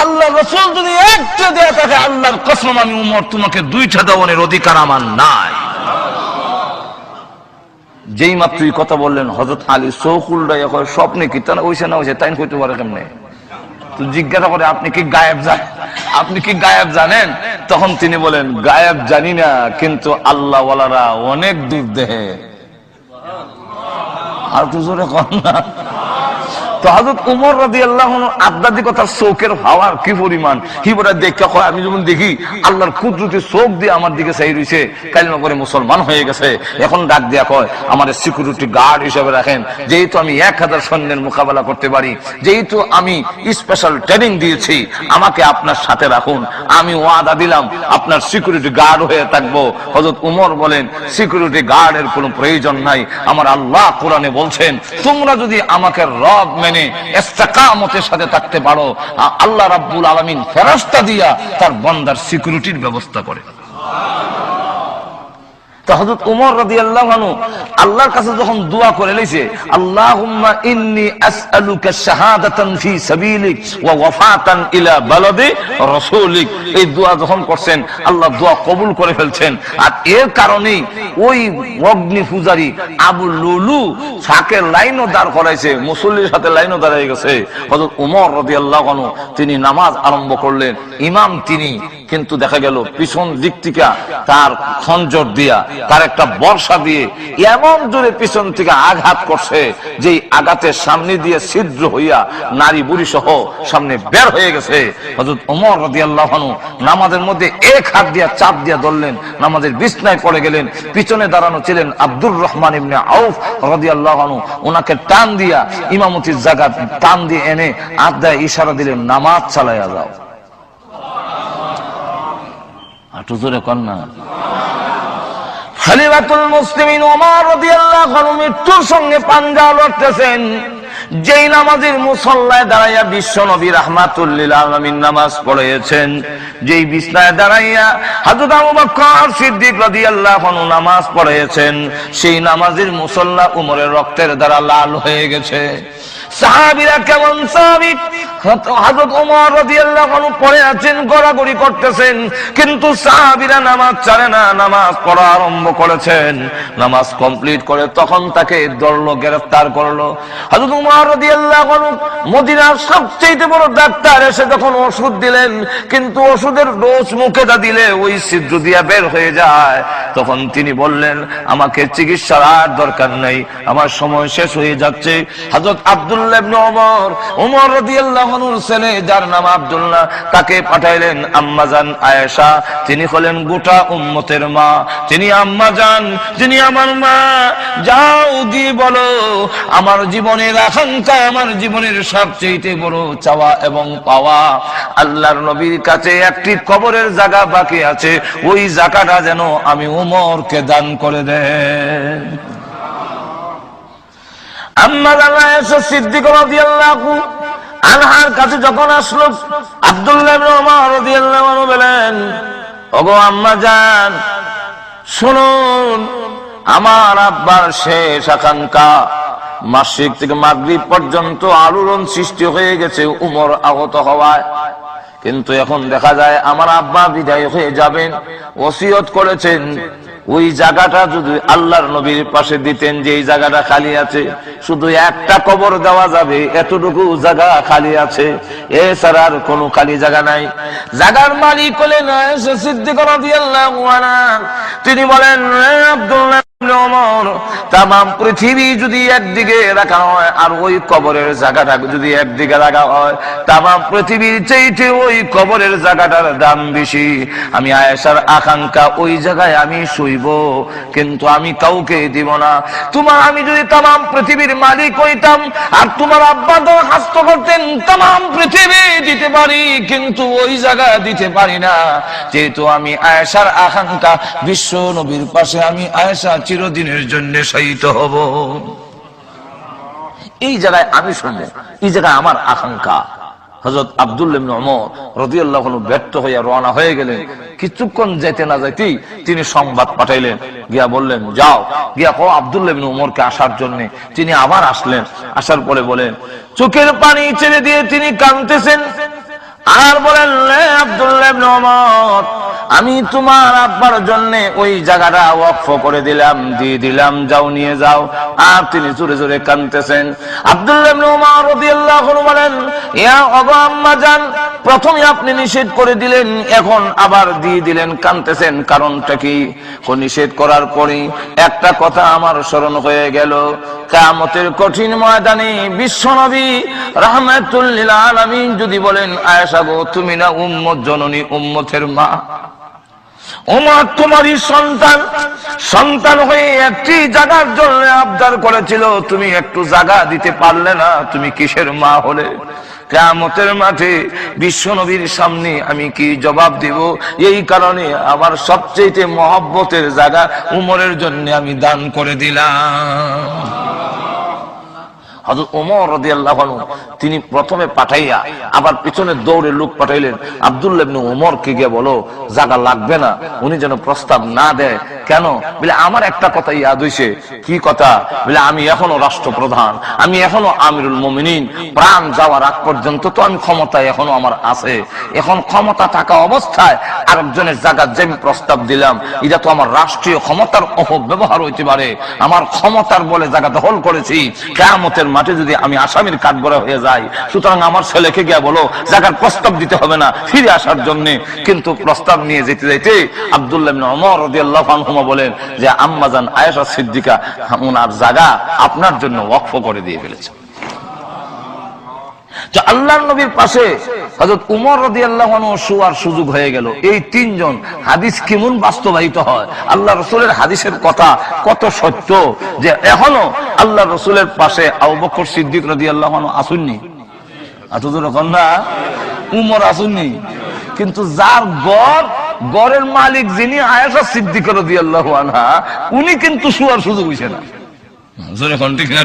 আল্লাহ রসুল যদি একটা দেয়া থাকে, আল্লাহর কসম আমি উমর তোমাকে দুইটা দেওয়ার অধিকার আমার নাই। যেই মাত্রই কথা বললেন হযরত আলী চোখ উল্টাইয়া কয়, স্বপ্নে কি তা ওইসে না ওইসে তাই কইতে পারে কেমনে? তো জিজ্ঞাসা করে, আপনি কি গায়েব জানেন? আপনি কি গায়েব জানেন? তখন তিনি বলেন, গায়েব জানি না, কিন্তু আল্লাহ ওয়ালারা অনেক দূর দেহে। আর তো জোরে কর না। তো হযরত উমর রাদিয়াল্লাহু আনহু আধ্যাত্মিকতার চোখের পাওয়ার কি পরিমাণ, হিবরা দেখে কয়, আমি যখন দেখি আল্লাহর কুদরতি চোখ দিয়ে আমার দিকে চাই রইছে, কালিমা পড়ে মুসলমান হয়ে গেছে। এখন ডাক দিয়া কয়, আমার সিকিউরিটি গার্ড হিসেবে রাখেন, যেহেতু আমি 1000 সৈন্যের মোকাবেলা করতে পারি, যেহেতু আমি স্পেশাল ট্রেনিং দিয়েছি, আমাকে আপনার সাথে রাখুন, আমি ওয়াদা দিলাম আপনার সিকিউরিটি গার্ড হয়ে থাকবো। হযরত উমর বলেন, সিকিউরিটি গার্ডের কোনো প্রয়োজন নাই, আমার আল্লাহ কোরআনে বলছেন, তোমরা যদি আমাকে রব মেনে ইস্তেকামতের সাথে থাকতে পারো, আল্লাহ রাব্বুল আলামিন ফেরেশতা দিয়া তার বান্দার সিকিউরিটির ব্যবস্থা করে। তো হযরত উমর রাদিয়াল্লাহু আনহু আল্লাহর কাছে যখন দোয়া করে লইছে, আল্লাহুম্মা ইন্নী আসআলুকা শাহাদাতান ফি সাবিলিক ওয়া ওয়াফাতান ইলা বালাদি রাসূলিক, এই দোয়া যখন করছেন আল্লাহ দোয়া কবুল করে ফেলছেন। আর এর কারণেই ওই অগ্নি পূজারী আবু লুলু সাকে লাইনও দাঁড় করাইছে, মুসল্লির সাথে লাইনও দাঁড়িয়ে গেছে। হযরত উমর রাদিয়াল্লাহু আনহু তিনি নামাজ আরম্ভ করলেন, ইমাম তিনি, কিন্তু দেখা গেল পিছন দিক থেকে তার খঞ্জর দিয়া, তার একটা বর্ষা দিয়ে এমন জোরে পিছন থেকে আঘাত করছে, যে আঘাতের সামনে দিয়ে ছিদ্র হইয়া নারী বুড়ি সহ সামনে বের হয়ে গেছে। হযরত ওমর রাদিয়াল্লাহু আনহু নামাজের মধ্যে এক হাত দিয়া চাপ দিয়া ধরলেন, নামাজের বিছনায় পড়ে গেলেন। পিছনে দাঁড়ানো ছিলেন আব্দুর রহমান ইবনে আউফ রাদিয়াল্লাহু আনহু, ওনাকে টান দিয়া ইমামতির জায়গা টান দিয়ে এনে আদায় ইশারা দিলেন, নামাজ চালাইয়া যাও। আটু জোরে কন্যা। খলিফাতুল মুসলিমিন ওমর রাদিয়াল্লাহু আনহু মৃত্যুর সঙ্গে পাঞ্জা লড়তেছেন। যেই নামাজের মুসল্লায় দাঁড়াইয়া বিশ্ব নবী রাহমাতুল লিল আলামিন নামাজ পড়িয়েছেন, যেই বিছনায় দাঁড়াইয়া হযরত আবু বকর সিদ্দিক রাদিয়াল্লাহু আনহু নামাজ পড়িয়েছেন, সেই নামাজের মুসল্লা উমরের রক্তের দ্বারা লাল হয়ে গেছে। সাহাবীরা কেমন সাহাবী, হযরত ওমর রাদিয়াল্লাহু আনহু পড়ে আছেন, গড়াগড়ি করতেছেন, কিন্তু সাহাবীরা নামাজ ছাড়ে না, নামাজ পড়া আরম্ভ করেছেন। নামাজ কমপ্লিট করে তখন তাকে ধরলো, গ্রেফতার করলো। হযরত ওমর রাদিয়াল্লাহু আনহু মদিনার সবচেয়ে বড় ডাক্তার এসে যখন ওষুধ দিলেন, কিন্তু ওষুধের ডোজ মুখে দিলে ওই ছিদ্র দিয়া বের হয়ে যায়। তখন তিনি বললেন, আমাকে চিকিৎসার আর দরকার নাই, আমার সময় শেষ হয়ে যাচ্ছে। হযরত আব্দুল্লাহ ইবনে ওমর রাদিয়াল্লাহু আনহুর ছেলে, যার নাম আব্দুল্লাহ, তাকে পাঠাইলেন আম্মাজান আয়েশা। তিনি হলেন গোটা উম্মতের মা, তিনি আম্মাজান, যিনি আমার মা। যাও গিয়ে বলো, আমার জীবনের আকাঙ্ক্ষা, আমার জীবনের সবচেয়ে বড় চাওয়া এবং পাওয়া, আল্লাহর নবীর কাছে একটি কবরের জায়গা বাকি আছে, ওই জায়গাটা যেন আমি উমরকে দান করে দেন। আয়েশা সিদ্দিকা রাদিয়াল্লাহু আনহার কাছে যখন আসলো, আব্দুল্লাহ ইবনে ওমর রাদিয়াল্লাহু আনহু বলেন, ওগো আম্মা জান, শুনুন, আমার আব্বার শেষ আকাঙ্ক্ষা মাশরিক থেকে মাগরিব পর্যন্ত আলোড়ন সৃষ্টি হয়ে গেছে উমর আহত হওয়ায়। কিন্তু এখন দেখা যায় আমার আব্বা বিদায় হয়ে যাবেন, ওসিয়ত করেছেন ওই জায়গাটা যদি আল্লাহর নবীর পাশে দিতেন, যে এই জায়গাটা খালি আছে, শুধু একটা কবর দেওয়া যাবে, এতটুকু জায়গা খালি আছে, এছাড়া আর কোনো খালি জায়গা নাই। জায়গার মালিক হলেন আয়েশা সিদ্দিকা রাদিয়াল্লাহু আনহা। তিনি বলেন, আব্দুল্লাহ ইবনে ওমর, তামাম পৃথিবী যদি একদিকে রাখা হয় আর ওই কবরের জায়গাটা যদি একদিকে রাখা হয়, তামাম পৃথিবীর চাইতে ওই কবরের জায়গাটার দাম বেশি। আমি আয়েশার আকাঙ্ক্ষা ওই জায়গায় আমি শুইব, কিন্তু আমি কাউকে দিব না। আমি যদি তামাম পৃথিবীর মালিক হইতাম আর তোমার আব্বা দরখাস্ত করতেন তামাম পৃথিবী দিতে পারি, কিন্তু ওই জায়গা দিতে পারি না, যেহেতু আমি আয়েশার আকাঙ্ক্ষা বিশ্ব নবীর পাশে আমি আয়েশা চিরদিনের জন্য শহীদ হব। এই জায়গায় আমি শুনবো, এই জায়গায় আমার আকাঙ্ক্ষা। হযরত আব্দুল্লাহ ইবনে ওমর রাদিয়াল্লাহু আনহু ব্যর্থ হইয়া রওনা হয়ে গেলেন। কিছুক্ষণ যেতে না যাইতেই তিনি সংবাদ পাঠাইলেন, গিয়া বললেন, যাও গিয়া কও আব্দুল্লাহ ইবনে ওমরকে আসার জন্য। তিনি আবার আসলেন, আসার পরে বলেন, চোখের পানি ছেড়ে দিয়ে তিনি কাঁদতেছেন আর বলেন, আব্দুল্লাহ ইবনে ওমর, আমি তোমার আব্বার জন্য ওই জায়গাটা ওয়াকফ করে দিলাম, দিয়ে দিলাম, যাও নিয়ে যাও। আর তিনি জোরে জোরে কাঁদতেছেন। আব্দুল্লাহ ইবনে ওমর রাদিয়াল্লাহু আনহু বলেন, ইয়া আবা আম্মা জান, প্রথমে আপনি নিষেধ করে দিলেন, এখন আবার দিয়ে দিলেন, কাঁদতেছেন, কারণটা কি? নিষেধ করার পরে একটা কথা আমার স্মরণ হয়ে গেল, কিয়ামতের কঠিন ময়দানে বিশ্বনবী রাহমাতুল লিল আলামিন যদি বলেন, আয়েশা গো, তুমি না উম্মত জননী, উম্মতের মা, ওমর তোমারই সন্তান হয়ে একটি জায়গার জন্য আবদার করেছিল, তুমি একটু জায়গা দিতে পারলে না, তুমি কিসের মা হলে? কিয়ামতের মাঠে বিশ্বনবীর সামনে আমি কি জবাব দেব? এই কারণে আমার সবচেয়ে মহব্বতের জায়গা উমরের জন্য আমি দান করে দিলাম। হযরত ওমর রাদিয়াল্লাহু আনহু তিনি প্রথমে পাঠাইয়া আবার পিছনে দৌড়ে লোক পাঠাইলেন, আব্দুল্লাহ ইবনে ওমরকে গিয়ে বলো জায়গা লাগবে না, উনি যেন প্রস্তাব না দেয়। কেন? বলে আমার একটা কথা ইয়াদ হইছে। কি কথা? বলে আমি এখনো রাষ্ট্রপ্রধান, আমি এখনো আমিরুল মুমিনিন, প্রাণ যাওয়ার আগ পর্যন্ত তো আমি ক্ষমতায় এখনো আমার আছে। এখন ক্ষমতা থাকা অবস্থায় আরেকজনের জায়গা যে আমি প্রস্তাব দিলাম, এটা তো আমার রাষ্ট্রীয় ক্ষমতার অপব্যবহার হইতে পারে। আমার ক্ষমতার বলে জায়গা দখল করেছি, কিয়ামতের মাঠে যদি আমি আসামির কাঠগড়া হয়ে যাই, সুতরাং আমার ছেলেকে গিয়ে বলো জায়গার প্রস্তাব দিতে হবে না, ফিরে আসার জন্য। কিন্তু প্রস্তাব নিয়ে যেতে যেতে আব্দুল্লাহ ইবনে ওমর রাদিয়াল্লাহু আনহু বলেন যে আম্মাজান আয়েশা সিদ্দিকা ওনার জায়গা আপনার জন্য ওয়াকফ করে দিয়ে ফেলেছে। তো আল্লাহর নবীর পাশে হযরত উমর রাদিয়াল্লাহু আনহু শোয়ার সুযোগ হয়ে গেল। এই তিনজন হাদিস কেমন বাস্তবায়িত হয়, আল্লাহ রাসূলের হাদিসের কথা কত সত্য, যে এখনো আল্লাহ রাসূলের পাশে আবু বকর সিদ্দিক রাদিয়াল্লাহু আনহু আসুননি, আতজোর কন্যা উমর আসুননি, কিন্তু যার গড়ের মালিক যিনি আয়েশা সিদ্দিকা রাদিয়াল্লাহু আনহা, উনি কিন্তু শোয়ার সুযোগ হইছে না।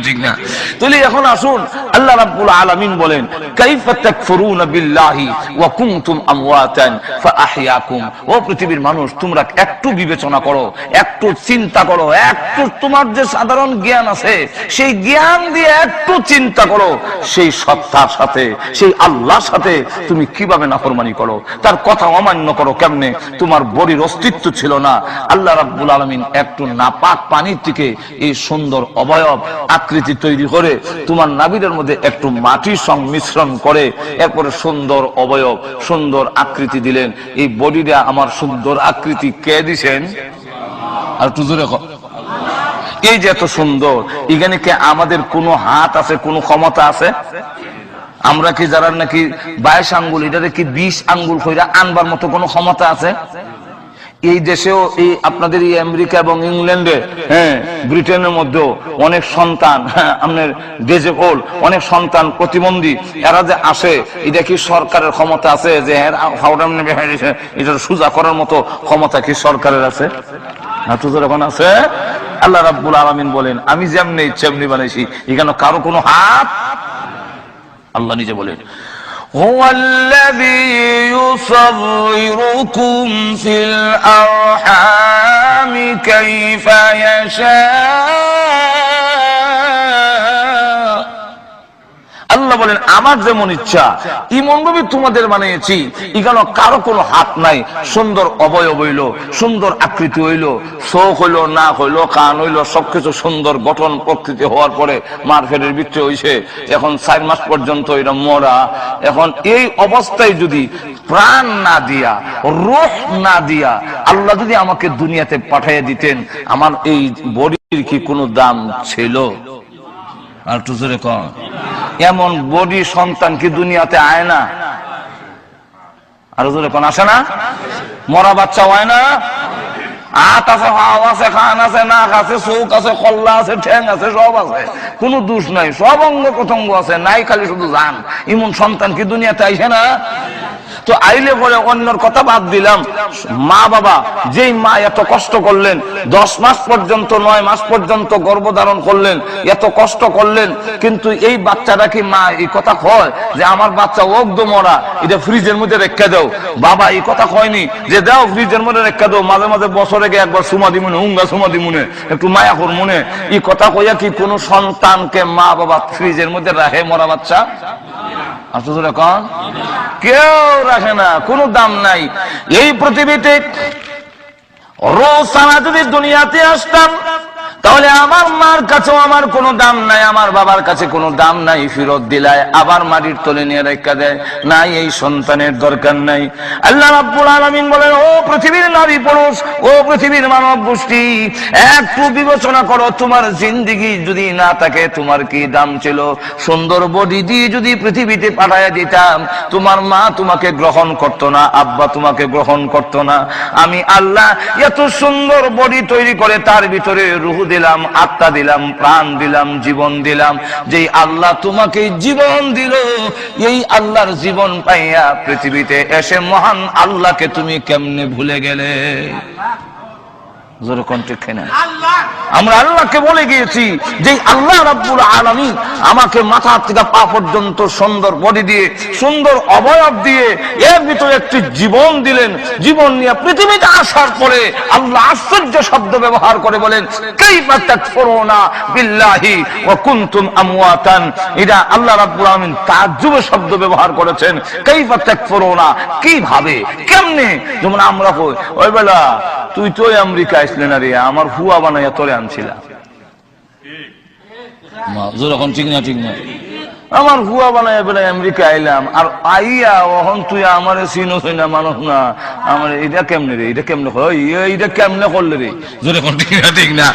ঠিক না? তাহলে এখন আসুন, আল্লাহ রাব্বুল আলামিন বলেন, কাইফা তাকফুরুনা বিল্লাহি ওয়া কুনতুম আমওয়াতান ফাআহইয়াকুম। ও পৃথিবীর মানুষ, তোমরা একটু বিবেচনা করো, একটু চিন্তা করো, একটু তোমার যে সাধারণ জ্ঞান আছে সেই জ্ঞান দিয়ে একটু চিন্তা করো, সেই সত্তার সাথে, সেই আল্লাহর সাথে তুমি কিভাবে নাফরমানি করো, তার কথা অমান্য করো কেমনে? তোমার বডির অস্তিত্ব ছিল না, আল্লাহ রাব্বুল আলামিন একটু নাপাক পানির থেকে এই সুন্দর অবয়ব আকৃতি তৈরি করে তোমার নাভির মধ্যে একটু মাটি সংমিশ্রণ করে এরপরে সুন্দর অবয়ব, সুন্দর আকৃতি দিলেন। এই বডিটা আমার সুন্দর আকৃতি কে দিছেন? আর একটু জোরে কও। এই যে এত সুন্দর, এখানে কি আমাদের কোনো হাত আছে, কোনো ক্ষমতা আছে? আমরা কি যারা নাকি 22 আঙ্গুল, এটাতে কি 20 আঙ্গুল কইরা আনবার মতো কোনো ক্ষমতা আছে? এই দেশেও, এই আপনাদের এই আমেরিকা এবং ইংল্যান্ডে, হ্যাঁ ব্রিটেনের মধ্যেও অনেক সন্তান, আপনার ডিজেবল অনেক সন্তান প্রতিবন্ধী, এরা যে আসে, এটা কি সরকারের ক্ষমতা আছে যে এটা সোজা করার মতো ক্ষমতা কি সরকারের আছে? এখন আছে? আল্লাহ রাব্বুল আলামিন বলেন, আমি যেমনি তেমনি বানাইছি, এখানে কারো কোনো হাত। আল্লাহ নিজে বলেন, هو الذي يصوركم في الأرحام كيف يشاء বলেন আমার যেমন ইচ্ছা ইমন ভাবে তোমাদের বানিয়েছি, এখানে কারো কোনো হাত নাই, সুন্দর অবয়ব হইল, সুন্দর আকৃতি হইল, চোখ হইল, নাক হইল, কান হইল, সবকিছু সুন্দর গঠন প্রকৃতি হওয়ার পরে মার ফেরের ভিতরে হইছে, এখন 4 মাস পর্যন্ত এটা মরা। এখন এই অবস্থায় যদি প্রাণ না দিয়া, রূহ না দিয়া আল্লাহ যদি আমাকে দুনিয়াতে পাঠিয়ে দিতেন, আমার এই বডির কি কোনো দাম ছিল? আর একটু জোরে কম। এমন বডি সন্তান কি দুনিয়াতে আয় না? আর জোরে কোন আসে না? মরা বাচ্চা হয় না? হাত আছে, হাও আছে, খান আছে, নাক আছে, চোখ আছে, কল্লা আছে, ঠ্যাং আছে, সব আছে, কোন দোষ নাই, সব অঙ্গ প্রত্যঙ্গ আছে, নাই খালি শুধু জান। এমন সন্তান কি দুনিয়াতে আইসে না? তো আইলে পরে অন্যর কথা বাদ দিলাম, মা বাবা যেই মা এত কষ্ট করলেন, 10 মাস পর্যন্ত 9 মাস পর্যন্ত গর্ভধারণ করলেন, এত কষ্ট করলেন, কিন্তু এই বাচ্চাটা কি মা এই কথা কয় যে আমার বাচ্চা ওগদ মরা, এটা ফ্রিজের মধ্যে রেখে দাও? বাবা এই কথা কয়নি যে দাও ফ্রিজের মধ্যে রেখে দাও, মাঝে মাঝে বছরে একবার সুমা দি মনে, হুঙ্গা সুমা দি মনে, একটু মায়া কর মনে, এই কথা কইয়া কি কোন সন্তানকে মা বাবা ফ্রিজের মধ্যে রাখে মরা বাচ্চা? কেউ রাখে না, কোনো দাম নাই। এই পৃথিবীতে রোজানা যদি দুনিয়াতে আসতাম, তাহলে আমার মার কাছেও আমার কোনো দাম নাই, আমার বাবার কাছে কোনো দাম নাই, ফেরত দিলায় আবার মাটির তলে নিয়ে রেখা দেয়, নাই এই সন্তানের দরকার নাই। আল্লাহ রাব্বুল আলামিন বলেন, ও পৃথিবীর নারী পুরুষ, ও পৃথিবীর মানব গোষ্ঠী, একটু বিবেচনা করো, তোমার জিন্দেগি যদি না থাকে তোমার কি দাম ছিল? সুন্দর বডি দিয়ে যদি পৃথিবীতে পাঠাইয়া দিতাম, তোমার মা তোমাকে গ্রহণ করতো না, আব্বা তোমাকে গ্রহণ করতো না। আমি আল্লাহ এত সুন্দর বডি তৈরি করে তার ভিতরে রূহ দিলাম, আত্মা দিলাম, প্রাণ দিলাম, জীবন দিলাম। যেই আল্লাহ তোমাকে জীবন দিল, এই আল্লাহর জীবন পাইয়া পৃথিবীতে এসে মহান আল্লাহকে তুমি কেমনে ভুলে গেলে? আমরা আল্লাহকে বলে গিয়েছি যে আল্লাহ রাব্বুল আলামিন আমাকে মাথা থেকে পা পর্যন্ত সুন্দর বডি দিয়ে, সুন্দর অবয়ব দিয়ে, এর ভিতরে একটি জীবন দিলেন। জীবন নিয়ে পৃথিবীতে আসার পরে আল্লাহ আশ্চর্য শব্দ ব্যবহার করে বলেন, কাইফা তাকফুরুনা বিল্লাহি ওয়া কুনতুম আমওয়াতান। এটা আল্লাহ রাব্বুল আলামিন তাজ্জুবের শব্দ ব্যবহার করেছেন। কাইফা তাকফুরুনা, কিভাবে, কেমনে? যেমন আমরা কই, ওই বেলা তুই তো আমেরিকা আসলে না রে, আমার হুয়া বানাইয়া তোরে আনছিলাম। যখন ঠিক না, ঠিক না, আমার হুয়া বানাইয়া বেলা আমেরিকা আইলাম, আর আইয়া ওহন তুই আমার চিনো না, মানুষ না, আমার এটা কেমনে রে, এটা কেমনে এইটা কেমনে করলে রে? যখন ঠিক না, ঠিক না,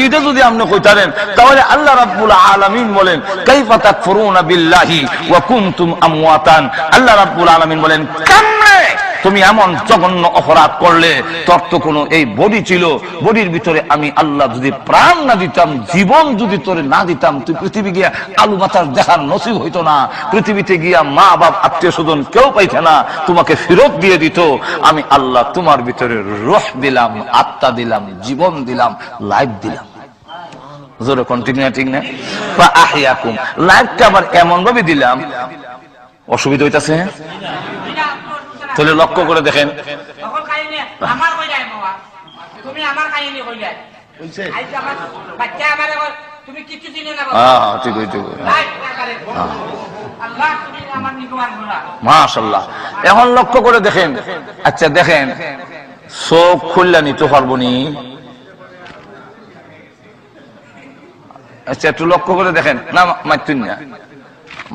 এটা যদি আপনি কইতারেন, তাহলে আল্লাহ রাব্বুল আলামিন বলেন, কাইফা তাকফুরুনা বিল্লাহি ওয়া কুনতুম আমওয়াতান। আল্লাহ রাব্বুল আলামিন বলেন, কেমনে তুমি এমন জঘন্য অপরাধ করলে? তোর তো কোনো এই বডি ছিল, বডির ভিতরে আমি আল্লাহ যদি প্রাণ না দিতাম, জীবন যদি তোরে না দিতাম, তুই পৃথিবী গিয়া আলু বাতাস দেখার নসিব হইতো না, পৃথিবীতে গিয়া মা বাপ আত্মীয় স্বজন কেউ পাইছে না, তোমাকে ফেরত দিয়ে দিত। আমি আল্লাহ তোমার ভিতরে রূহ দিলাম, আত্মা দিলাম, জীবন দিলাম, লাইফ দিলাম। জোরে কোন ঠিক না, ঠিক না? বা আহিয়াকুম, লাইফটা আবার এমন ভাবে দিলাম, অসুবিধা হইতাছে? তাহলে লক্ষ্য করে দেখেন, মাশাআল্লাহ। এখন লক্ষ্য করে দেখেন, আচ্ছা দেখেন, চোখ খুললা নিতে পারবো নি? আচ্ছা একটু লক্ষ্য করে দেখেন না, মাইতুন না,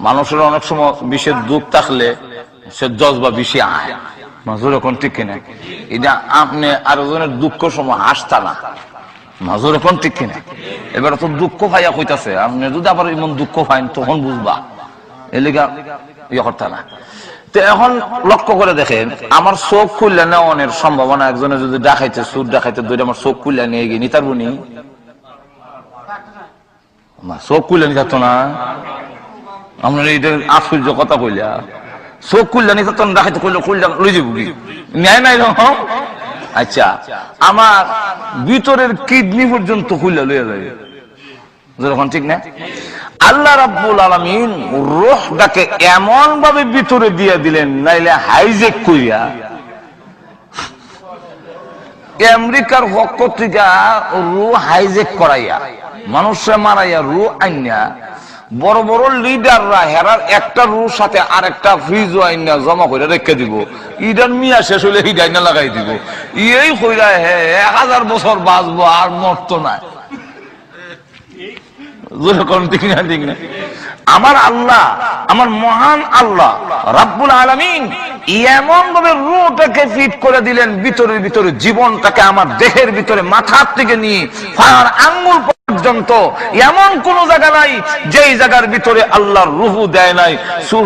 মানুষের অনেক সময় বিষের দুঃখ থাকলে সে জজবা বেশি আয়, মাজুর এখন ঠিক কিনা? এটা আপনি আরো জনের দুঃখ সময় হাসতা না, মাজুর এখন ঠিক কিনা? এবার তো দুঃখ ভাইয়া কইতাছে, আপনি যদি আবার এমন দুঃখ পাইন তখন বুঝবা, এলিগা ইয়ে করতে না। তো এখন লক্ষ্য করে দেখেন, আমার চোখ খুললে নেওয়ানোর সম্ভাবনা, একজনে যদি ডাকাইতে সুর ডাকাইতে ধরে আমার চোখ খুললে নিয়ে গিয়ে নিতার বুনি, চোখ খুললে নিতার না। আপনার এইটা আশ্চর্য কথা কইলা, চোখ খুললে নিতার তো ডাকাইতে কইলে খুললে লই যাব কি ন্যায় নাই রকম। আচ্ছা, আমার ভিতরের কিডনি পর্যন্ত খুললে লইয়া যায়, যখন ঠিক না? আল্লাহ রাব্বুল আলামিন রূহটাকে এমন ভাবে ভিতরে দিয়ে দিলেন, নাইলে হাইজেক কইয়া আমেরিকার পক্ষ থেকে রূহ হাইজেক করাইয়া, মানুষে মারাইয়া রূহ আইনা বড় বড় লিডাররা হেরার একটা রুর সাথে আর একটা ফ্রিজ আইনা জমা করে রেখে দিব, ইডার মিয়া শেষ হইলে হিট আইনা লাগাই দিব, এই কইরা হে 1000 বছর বাঁচবো আর মরতো না। ঠিক না ঠিক না? আমার আল্লাহ, আমার মহান আল্লাহ রাব্বুল আলামিন এমন ভাবে রূহটাকে ফিট করে দিলেন ভিতরে ভিতরে, জীবনটাকে আমার দেহের ভিতরে মাথার থেকে নিয়ে পায়ের আঙ্গুল পর্যন্ত এমন কোন জায়গা নাই যেই জায়গার ভিতরে আল্লাহর রূহ দেয় নাই।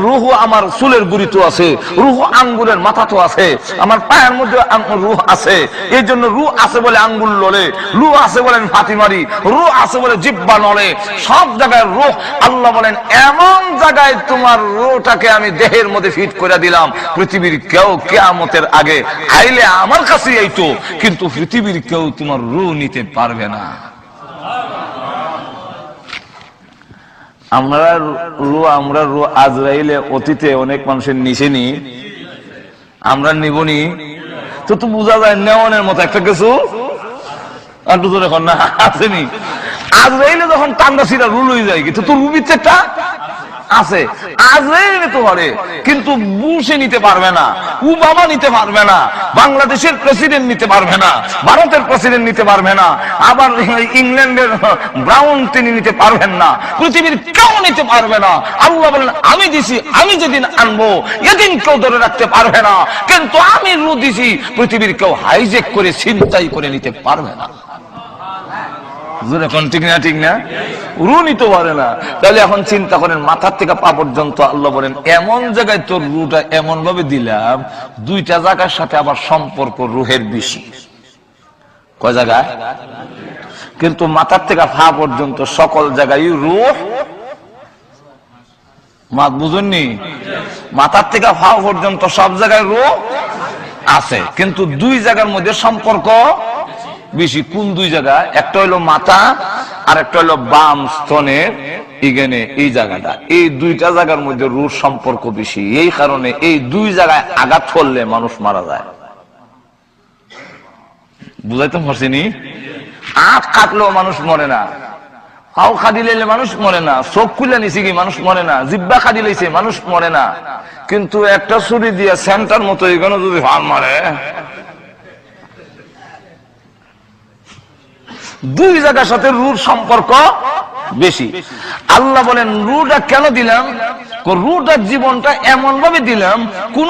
রূহ আমার চুলের গুড়িতে আছে, রূহ আঙ্গুলের মাথাতে আছে, আমার পায়ের মধ্যে রূহ আছে। এই জন্য রূহ আছে বলে আঙ্গুল লড়ে, রূহ আছে বলেন ফাতি মারি, রূহ আছে বলে জিহ্বা নড়ে, সব জায়গায় রূহ। আল্লাহ বলেন এমন জায়গায় তোমার রূহটাকে আমি দেহের মধ্যে ফিট করে দিলাম, পৃথিবীর কেউ কিয়ামতের আগে আইলে আমার কাছে আইতো, কিন্তু পৃথিবীর কেউ তোমার রূহ নিতে পারবে না। আমরা রূহ আজরাইলে অতীতে অনেক মানুষের নিছেনি, আমরা নিবনি তো তো বোঝা যায় নেওয়ানের মতো একটা কিছু আর দুজন এখন না আসেনি। আজরাইলে যখন টান্ডা ছিড়া রুল হয়ে যায় কিন্তু তোর রুবিতে একটা আছে, আজরাইল নিতে পারে কিন্তু বুশে নিতে পারবে না, ওবামা নিতে পারবে না, বাংলাদেশের প্রেসিডেন্ট নিতে পারবে না, ভারতের প্রেসিডেন্ট নিতে পারবে না, আবার ইংল্যান্ডের ব্রাউন তিনি নিতে পারবেন না, পৃথিবীর কেউ নিতে পারবে না। আল্লাহ বলেন আমি দিছি, আমি যেদিন আনবো এদিন কেউ ধরে রাখতে পারবে না, কিন্তু আমি রু দিছি, পৃথিবীর কেউ হাইজেক করে ছিনতাই করে নিতে পারবে না। ঠিক না ঠিক না? রু নিতে পারে না। তাহলে এখন চিন্তা করেন মাথার থেকে পা পর্যন্ত আল্লাহ বলেন এমন জায়গায় তোর রুটা এমন ভাবে দিলাম, দুইটা জায়গার সাথে আবার সম্পর্ক রুহের বেশি। কয় জায়গায়? কিন্তু মাথার থেকে পা পর্যন্ত সকল জায়গায় রুহ, মা বুঝুননি? মাথার থেকে পা পর্যন্ত সব জায়গায় রুহ আছে, কিন্তু দুই জায়গার মধ্যে সম্পর্ক বেশি। কোন দুই জায়গা? একটা হইলো মাথা আর একটা হইলো বাম স্তনের এখানে এই জায়গাটা, এই দুইটা জায়গার মধ্যে রুর সম্পর্ক বেশি। এই কারণে এই দুই জায়গায় আঘাত করলে মানুষ মারা যায়। বুঝাইতে পারছিনি? আখ কাটলেও মানুষ মরে না, পাও খাদি লাইলে মানুষ মরে না, চোখ খুলে নিছে কি মানুষ মরে না, জিব্বা খাদি লাইছে মানুষ মরে না, কিন্তু একটা ছুরি দিয়ে সেন্টার মতো এখানে যদি হার মারে, দুই জায়গার সাথে রুর সম্পর্ক বেশি। আল্লাহ বলেন রুটা কেন দিলাম? রুটার জীবনটা এমন ভাবে দিলাম, কোন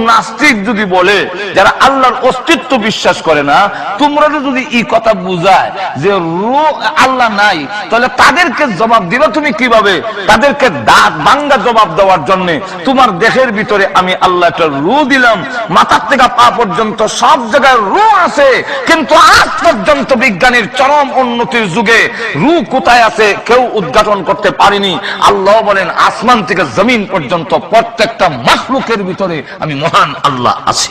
নাস্তিক যদি বলে, যারা আল্লাহর অস্তিত্ব বিশ্বাস করে না, তোমরা যদি এই কথা বুঝায় যে রু আল্লাহ নাই, তাহলে তাদেরকে জবাব দিবা তুমি কিভাবে? তাদেরকে দাঁত ভাঙ্গা জবাব দেওয়ার জন্য তোমার দেহের ভিতরে আমি আল্লাহ একটা রু দিলাম, মাথার থেকে পা পর্যন্ত সব জায়গায় রু আছে, কিন্তু আজ পর্যন্ত বিজ্ঞানের চরম উন্নতির যুগে রু কোথায় আছে কেউ উদ্ঘাটন করতে পারেনি। আল্লাহ বলেন আসমান থেকে জমিন পর্যন্ত প্রত্যেকটা মাখলুকের ভিতরে আমি মহান আল্লাহ আছি।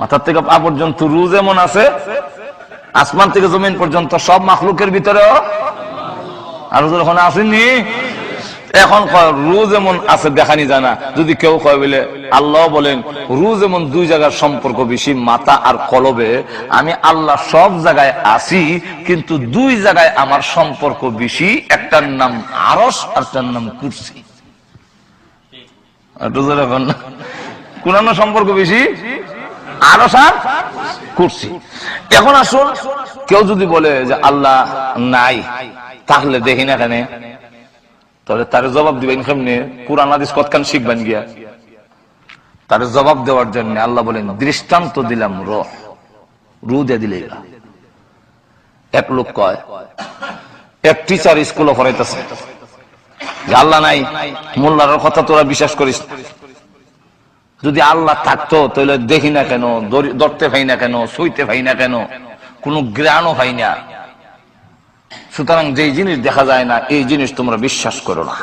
মাথার থেকে পা পর্যন্ত রু যেমন আছে, আসমান থেকে জমিন পর্যন্ত সব মাখলুকের ভিতরেও আর যখন আসেননি। এখন রু যেমন আছে দেখানি জানা, যদি কেউ কয় বলে আল্লাহ বলেন রু যেমন দুই জায়গার সম্পর্ক বেশি, মাথা আর কলবে, আমি আল্লাহ সব জায়গায় আছি, কিন্তু দুই জায়গায় আমার সম্পর্ক বেশি, একটার নাম আরশ আর একটার নাম কুরসি। কোন সম্পর্ক বেশি? আরশ আর কুরসি। এখন আসুন, কেউ যদি বলে যে আল্লাহ নাই, তাহলে দেখি না কেন, তাহলে তার জবাব দিবেন কেমনে? কুরআন হাদিস কতখান শিখবেন গিয়া? তার জবাব দেওয়ার জন্য আল্লাহ বলেন দৃষ্টান্ত দিলাম রু দিয়ে দিলে। এক লোক কয়, এক টিচার স্কুলে পড়াইতেছে যে আল্লাহ নাই, মোল্লার কথা তোরা বিশ্বাস করিস না। যদি আল্লাহ থাকতো তাহলে দেখি না কেন, ধরতে পাই না কেন, সইতে পাই না কেন, কোন জ্ঞানও পাই না। সুতরাং যেই জিনিস দেখা যায় না এই জিনিস তোমরা বিশ্বাস করো না।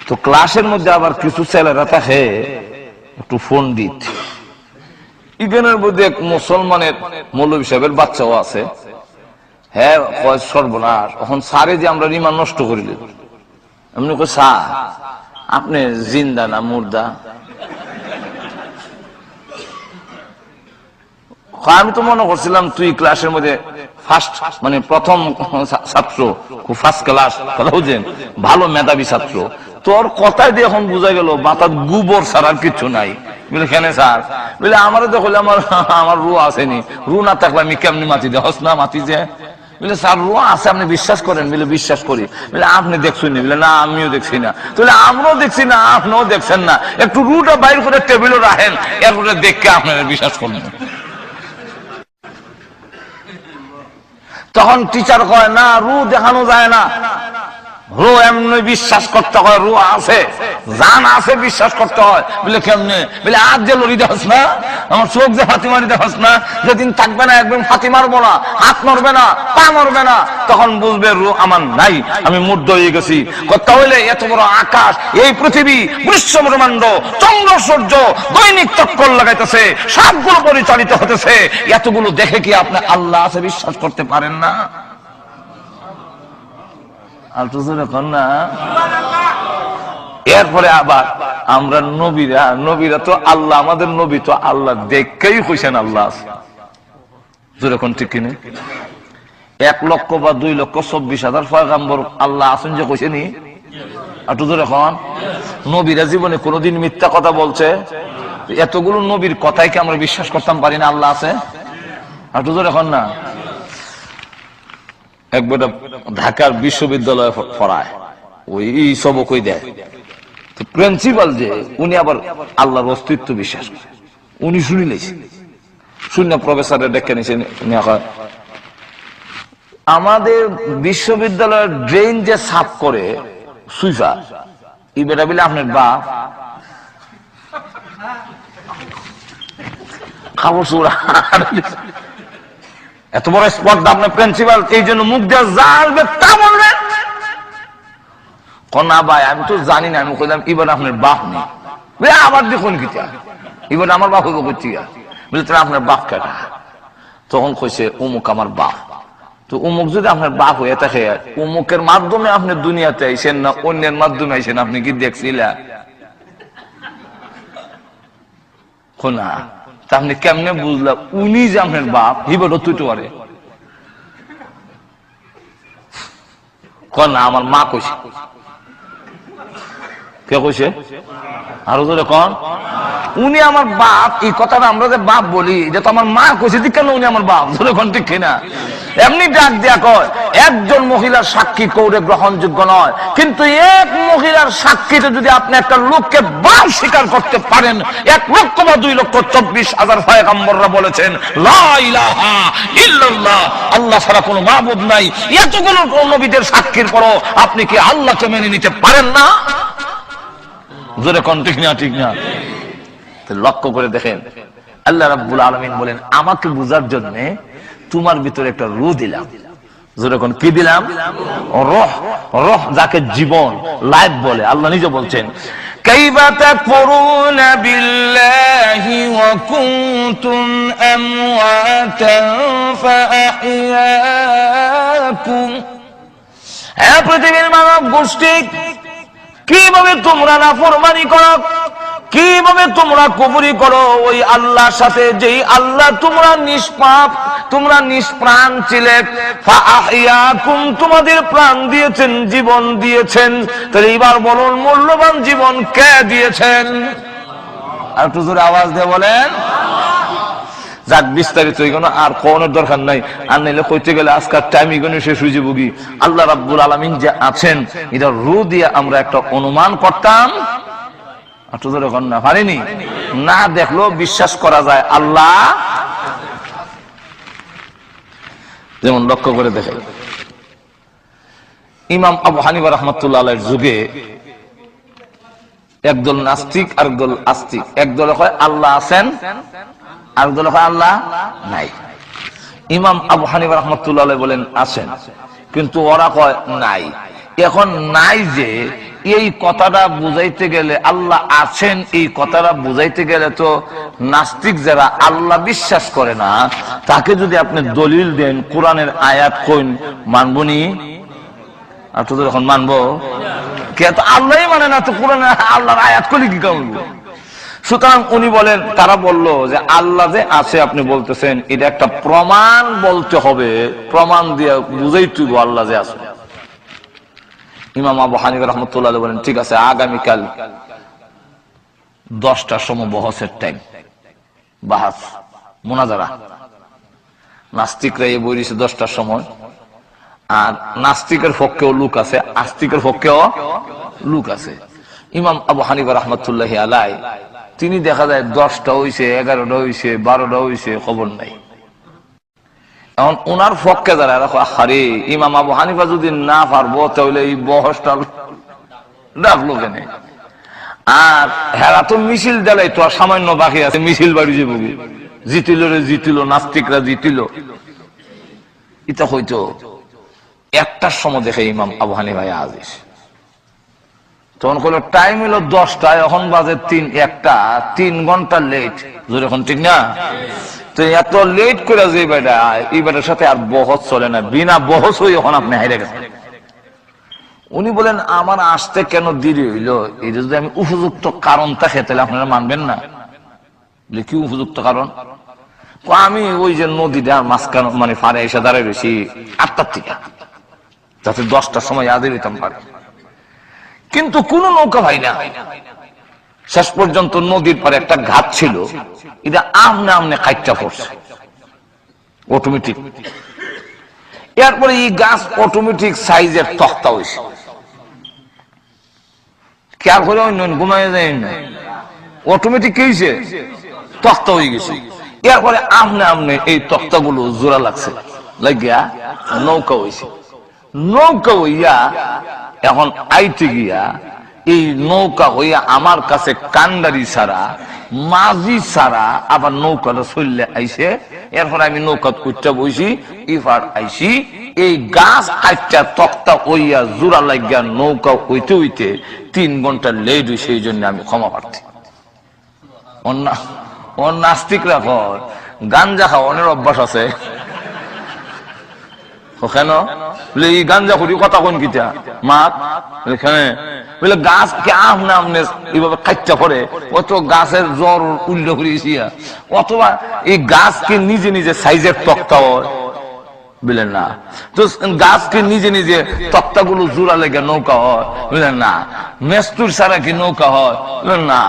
তো ক্লাসের মধ্যে আবার কিছু ছেলেরা থাকে একটু পণ্ডিত, ইগেনের মধ্যে এক মুসলমানের মৌলভী সাহেবের বাচ্চাও আছে। হ্যাঁ সর্বনাশ, এখন সারে যে আমরা রিমান নষ্ট করিল, এমনি স্যার আপনি জিন্দা না মুর্দা? আমি তো মনে করছিলাম তুই ক্লাসের মধ্যে ফার্স্ট মানে প্রথম ছাত্র, খুব ফার্স্ট ক্লাস, কথা বুঝছেন, ভালো মেধাবী ছাত্র। তোর কথাই দিয়ে এখন বোঝা গেল মাথার গোবর ছাড়া আর কিছু নাই। বলে কেন স্যার? বলে আমারও তো হলে আমার রু আসেনি, রু না থাকলে আমি কেমনি মাটি দে হস না মাটি যে। বলে স্যার রু আছে, আপনি বিশ্বাস করেন? বলে বিশ্বাস করি। বলে আপনি দেখছেন? বলে না আমিও দেখছি না। তাহলে আমরাও দেখছি না, আপনিও দেখছেন না, একটু রুটা বাইর করে টেবিলে রাখেন, এরপরে দেখে আপনারা বিশ্বাস করবেন। তখন টিচার কয় না রু দেখানো যায় না, রু এমনি বিশ্বাস করতে হয়, রু আছে, জান আছে, বিশ্বাস করতে হয়। বলে কেমনে? বলে আজ যে লড়ি দেখাস না, আমার চোখ যে ফাঁতি মারি দেখাস না, যেদিন থাকবে না একদম ফাঁতি মারবো না, হাত মারবে না, পা মারবে না, তখন বুঝবে রু আমার নাই, আমি মুগ্ধ হয়ে গেছি। তাহলে এত বড় আকাশ, এই পৃথিবী, বিশ্ব ব্রহ্মাণ্ড, চন্দ্র সূর্য দৈনিক চক্কর লাগাইতেছে, সবগুলো পরিচালিত হতেছে, এতগুলো দেখে কি আপনি আল্লাহ আছে বিশ্বাস করতে পারেন না? এরপরে আবার আমরা নবীরা তো আল্লাহ, আমাদের নবী তো আল্লাহ দেখেই কইছেন আল্লাহ আছে। যেরকম ঠিক কিনে 1 লক্ষ বা 2 লক্ষ 24,000 পয়গম্বর আল্লাহ আছেন যে কইছেনি। একটু জোরে এখন, নবীরা জীবনে কোনোদিন মিথ্যা কথা বলছে? এতগুলো নবীর কথাই কি আমরা বিশ্বাস করতাম পারি না আল্লাহ আছে? একটু জোরে এখন না। একবার ঢাকার বিশ্ববিদ্যালয়ে পড়ায়, ওই সবক ওই দেয়, প্রিন্সিপাল যে উনি আবার আল্লাহর অস্তিত্ব বিশ্বাস করে, উনি শুনিলেছি, শূন্য প্রফেসরের ডেকে নিছে। আমাদের বিশ্ববিদ্যালয়ের ড্রেন যে সাফ করে সুইফার, এই বেটা বলে আপনার বাপ খাবো সুরা। এত বড় স্পর্ধা আপনার প্রিন্সিপাল, এই জন্য মুখ দিয়ে যাবে তা বলবেন? না ভাই আমি তো জানি না, আমি কইলাম এবার আপনার বাপ নেই। আবার দেখুন কিটা, এবার আমার বাপ হইব করছি, বলে তাহলে আপনার বাপ কেটা? তখন কইছে অমুক আমার বাপ। তো অমুক যদি আপনার বাপ হয়ে থাকে, অমুকের মাধ্যমে আপনি দুনিয়াতে আইসেন না অন্যের মাধ্যমে আইসেন, আপনি কি দেখছিলেন? না আপনি কেমনে বুঝলাম উনি যে আপনার বাপ? হিবার তুই তো পারে না আমার মা কইছে। কে কইছে? আরো ধরে কন উনি আমার বাপ। এই কথাটা আমরা যে বাপ বলি, যে তো আমার মা কইছে, কেন উনি আমার বাপ? ধরে কন ঠিক কিনা? এমনি ডাক দেয়া কয় একজন মহিলার সাক্ষী কৌরে গ্রহণযোগ্য নয়, কিন্তু এক মহিলার সাক্ষীতে যদি আপনি একটা লোককে বাপ স্বীকার করতে পারেন, 1 লক্ষ বা 2 লক্ষ 24,000 পয়গম্বররা বলেছেন লা ইলাহা ইল্লাল্লাহ, আল্লাহ ছাড়া কোনো মাবুদ নাই। এতগুলো নবীদের সাক্ষীর পরও আপনি কি আল্লাহকে মেনে নিতে পারেন না? জোরে কোন ঠিক না? ঠিক না? লক্ষ্য করে দেখেন, আল্লাহ রাব্বুল আলামিন বলেন আমাকে বুঝার জন্য তোমার ভিতরে একটা রূহ দিলাম। জোরে কোন কি দিলাম? রূহ। রূহ যাকে জীবন, লাইফ বলে। আল্লাহ নিজে বলছেন কাইফা তাকফুরুনা বিল্লাহি ওয়া কুনতুম আমওয়াতান ফাআহইয়াকুম। হে পৃথিবীর মানব গোষ্ঠী, কিভাবে তোমরা নাফরমানি করো, কিভাবে তোমরা কুফরি করো ওই আল্লাহর সাথে, যেই আল্লাহ তোমরা নিষ্পাপ, তোমরা নিষ্প্রাণ ছিলে। ফাআহইয়াকুম, তোমাদের প্রাণ দিয়েছেন, জীবন দিয়েছেন। তাহলে এবার বলুন মূল্যবান জীবন কে দিয়েছেন? আর একটু জোরে আওয়াজ দিয়ে বলেন। যাক বিস্তারিত এগুলো আর কোনের দরকার নাই, আর নাইলে কইতে গেলে আজকাল টাইম এগুলো শেষ হয়ে যাবো। কি আল্লাহ রাব্বুল আলামিন যে আছেন, এটা রূহ দিয়ে আমরা একটা অনুমান করতাম, না পারিনি, না দেখলেও বিশ্বাস করা যায় আল্লাহ। যেমন লক্ষ্য করে দেখে ইমাম আবু হানিফা রাহমাতুল্লাহ আলাইহির যুগে একদল নাস্তিক আর একদল আস্তিক। একদল হয় আল্লাহ আছেন, আর দল হয় আল্লাহ নাই। ইমাম আবু হানিফা রাহমাতুল্লাহ আলাইহি বলেন আছেন, কিন্তু ওরা কয় নাই। এখন নাই যে এই কথাটা বুঝাইতে গেলে, আল্লাহ আছেন এই কথাটা বুঝাইতে গেলে তো নাস্তিক যারা আল্লাহ বিশ্বাস করে না, তাকে যদি আপনি দলিল দেন, কোরআনের আয়াত কইন, মানবনি? আর তো এখন মানবো কে? তো আল্লাহই মানে না, তো কোরআনের আল্লাহর আয়াত কইলে কি করব? সুতরাং উনি বলেন, তারা বলল যে আল্লাহ যে আছে আপনি বলতেছেন, এটা একটা প্রমাণ বলতে হবে, প্রমাণ দিয়ে বুঝাই তুইব আল্লাহ যে আছে। ইমাম আবু হানিফা রাহমাতুল্লাহ আলাইহি বলেন, ঠিক আছে, আগামীকাল 10টার সময় বহসের টাইম, বাহাস মুনাজারা। নাস্তিকরা এই বই দিয়েছে 10টার সময়, আর নাস্তিকের পক্ষেও লোক আছে, আস্তিকের পক্ষেও লোক আছে। ইমাম আবু হানিফা রাহমাতুল্লাহি আলাইহি তিনি দেখা যায় 10টা হইছে, 11টা হইছে, 12টা হইছে, খবর নাই। এখন ওনার পক্ষে যারা রাখো, আরে ইমাম আবু হানিফা যদি না পারবো তাহলে এই বহসটা ডাকলো কেন? আর হেরা তো মিছিল দেলাই তো, আর সামান্য বাকি আছে, মিছিল বাড়ি যাবো, জিতিল রে জিতিল, নাস্তিকরা জিতিল। এটা হয়তো 1টার সময় দেখে ইমাম আবু হানিফা আজিজ, তখন কোনো টাইম হলো 10টায়, এখন বাজে 1টা, 3 ঘন্টা লেট, যখন ঠিক না? তো এত লেট করে যে এই বেটার সাথে আর বহস চলে না, বিনা বহস হই এখন আপনি হাইরে গেছেন। উনি বলেন, আমার আসতে কেন দেরি হইলো, এটা যদি আমি উপযুক্ত কারণ থাকে তাহলে আপনারা মানবেন না। কি উপযুক্ত কারণ? আমি ওই যে নদীটা মাঝখানে মানে পারে এসে দাঁড়ায় রয়েছি 8টার থেকে, যাতে 10টার সময় আদে দিতাম পারে, কিন্তু কোন নৌকা ভাই না। শেষ পর্যন্ত নদীর পরে একটা ঘাট ছিল, এটা আমনে আমনে কাইটটা পড়ছে অটোমেটিক। এরপরে এই গাছ অটোমেটিক সাইজের তক্তা হয়েছে, খেয়াল করে ঘুমাই যায় না, অটোমেটিক কি হয়েছে, তক্তা হয়ে গেছে। এরপরে আমনে আমনে এই তক্তা গুলো জোড়া লাগছে, লাগিয়া নৌকা হয়েছে। নৌকা হইয়া এখন আইতে গিয়া এই নৌকা হইয়া আমার কাছে কান্ডারি ছাড়া, মাঝি ছাড়া আবার নৌকাটা চললে আইসে। এরপর আমি নৌকা কুটটা বইছি, ইফার আইসি, এই গাছ কাটটা তক্তা হইয়া জোড়া লাগিয়া নৌকা হইতে হইতে 3 ঘন্টা লেট হইছে, এই জন্য আমি ক্ষমা প্রার্থী। নাস্তিকরা কয় গাঞ্জা খাওয়ানোর অভ্যাস আছে কেন? এই গাঞ্জা করি কথা কোন কিটা মাত এখানে বলে গাছ কে আমনে আমনে এইভাবে কাটটা করে, অত গাছের জ্বর উল্টো করেছি, অথবা এই গাছকে নিজে নিজে সাইজের তক্তা হয় বুঝলেন না? তো গাছকে নিজে নিজে তক্তাগুলো জোড়া লেগে নৌকা হয় বুঝলেন না? মেস্তুর ছাড়া কি নৌকা হয় বুঝলেন না?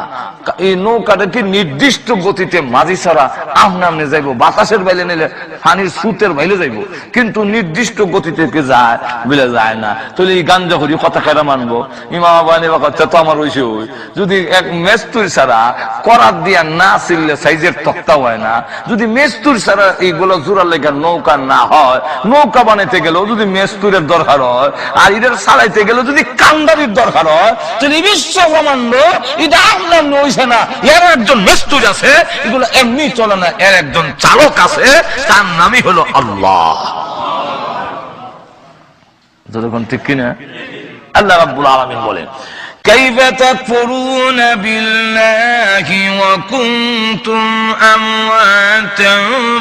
এই নৌকাটা কি নির্দিষ্ট গতিতে মাঝি ছাড়া আমনে আমনে যাইবো, বাতাসের বাইলে নিলে পানির সুতের বাইলে যাইবো, কিন্তু নির্দিষ্ট গতিতে কে যায় বলে যায় না। তাহলে এই গাঞ্জা করি কথা কেন মানবো? ইমাম আবু হানিফা কথা তো আমার হইছে, ওই যদি এক মেস্তুর ছাড়া করাত দিয়া না ছিললে সাইজের তক্তা হয় না, যদি মেস্তুর ছাড়া এইগুলো জোড়া লেগে নৌকা না হয়, নৌকা বানাইতে গেলেও যদি মেস্তুরের দরকার হয়, আর এদের চালাইতে গেলেও যদি কান্ডারির দরকার হয়, তাহলে বিশ্ব ব্রহ্মাণ্ড এটা আপনার হইছে না, এর একজন মেস্তুর আছে, এগুলো এমনি চলে না, এর একজন চালক আছে, তার নামই হলো আল্লাহ। যতক্ষণ ঠিক কিনা? আল্লাহ রাব্বুল আলামিন বলেন, كيف تكفرون بالله وكنتم أمواتا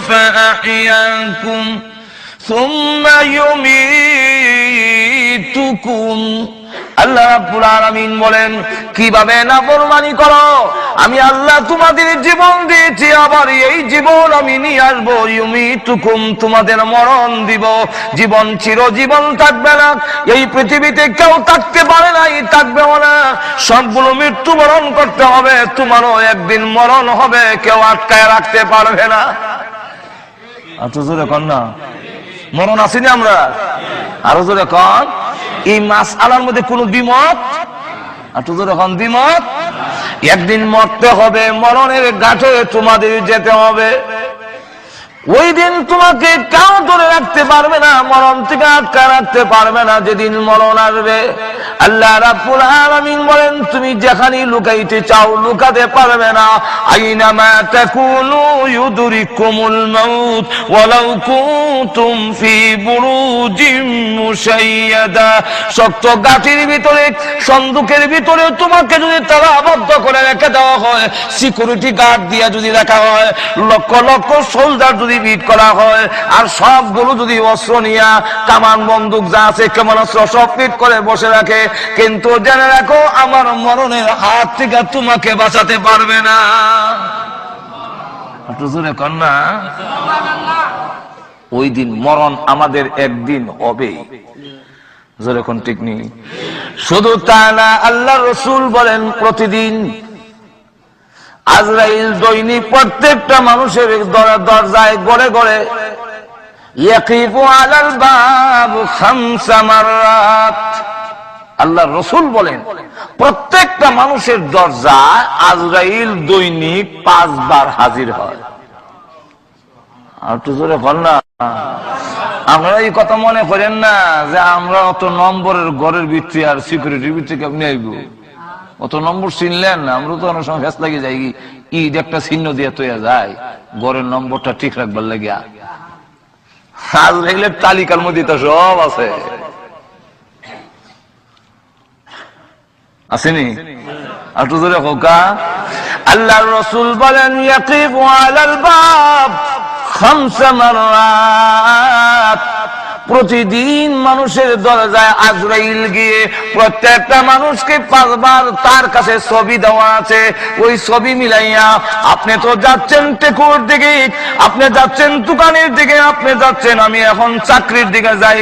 فأحياكم ثم يميتكم। আল্লাহ রাব্বুল আলামিন বলেন, কিভাবে নাফরমানি করো, আমি আল্লাহ তোমাদের জীবন দিয়েছি, আবার এই জীবন আমি নিয়ে আসবো, ইউমিতুকুম, তোমাদের মরণ দিব। জীবন চিরজীবন থাকবে না, এই পৃথিবীতে কেউ থাকতে পারে নাই, থাকবেও না, সবগুলো মৃত্যুবরণ করতে হবে, তোমারও একদিন মরণ হবে, কেউ আটকায় রাখতে পারবে না। আচ্ছা জোরে কন না, মরণ আসিনি আমরা, আরো জোরে কন। এই মাসআলার মধ্যে কোন দ্বিমত? যখন দ্বিমত, একদিন মরতে হবে, মরণের ঘাটে তোমাদের যেতে হবে, ওই দিন তোমাকে কেউ ধরে রাখতে পারবে না, মরণ থেকে আটকা রাখতে পারবে না, যেদিন মরণ আসবে। আল্লাহ রাব্বুল আলামিন বলেন, তুমি যেখানে লুকাইতে চাও লুকাতে পারবে না, আইনামা তাকুনু ইউদরিকুমুল মাউত ওয়ালাউ কুনতুম ফি বুরুজিম মুশাইয়াদা। শক্ত গাঠির ভিতরে, সন্দুকের ভিতরে তোমাকে যদি তালা আবদ্ধ করে রেখে দেওয়া হয়, সিকিউরিটি গার্ড দিয়া যদি রাখা হয়, লক্ষ লক্ষ সোলজার যদি বিট করা হয়, আর সবগুলো যদি অস্ত্র নিয়া কামান বন্দুক যা আছে ক্ষেপণাস্ত্র সব ফিট করে বসে রাখে, কিন্তু জেনে রাখো আমার মরণের হাত থেকে তোমাকে বাঁচাতে পারবে না। জোরে কন্যা, ওই দিন মরণ আমাদের একদিন হবে। জোরে কোন ঠিক নেই। শুধু তা না, আল্লাহ রসুল বলেন প্রতিদিন আজরাইল দৈনিক প্রত্যেকটা মানুষের দরজায় গড়ে গড়ে ইয়াকিফু আলাল বাব খামসা মাররাত। আল্লাহ রসুল বলেন প্রত্যেকটা মানুষের দরজায় আজরাইল দৈনিক 5 বার হাজির হয়। আর তো জোরে বল না। আপনারা এই কথা মনে করেন না যে আমরা অত নম্বরের ঘরের ভিতরে আর সিকিউরিটির ভিতরে কেমনি আইব, অত নম্বর চিনলেন না। আমরা তো অনেক সময় ফেস লাগে যাই, ঈদ একটা চিহ্ন দিয়ে তৈয়া যায় ঘরের নম্বরটা ঠিক রাখবার লাগিয়া। আজরাইলের তালিকার মধ্যে তো সব আছে, আসেনি? আর তো জোরে হোকা। আল্লাহর রাসূল বলেন ইয়াকিফু আলাল বাব খামসা মাররাত। প্রতিদিন মানুষের দরজায় আজরাইল গিয়ে প্রত্যেকটা মানুষকে 5 বার তার কাছে ছবি দেওয়া আছে, ওই ছবি মিলাইয়া আপনি তো যাচ্ছেন টেকুর দিকে, আপনি যাচ্ছেন দোকানের দিকে, আপনি যাচ্ছেন আমি এখন চাকরির দিকে যাই,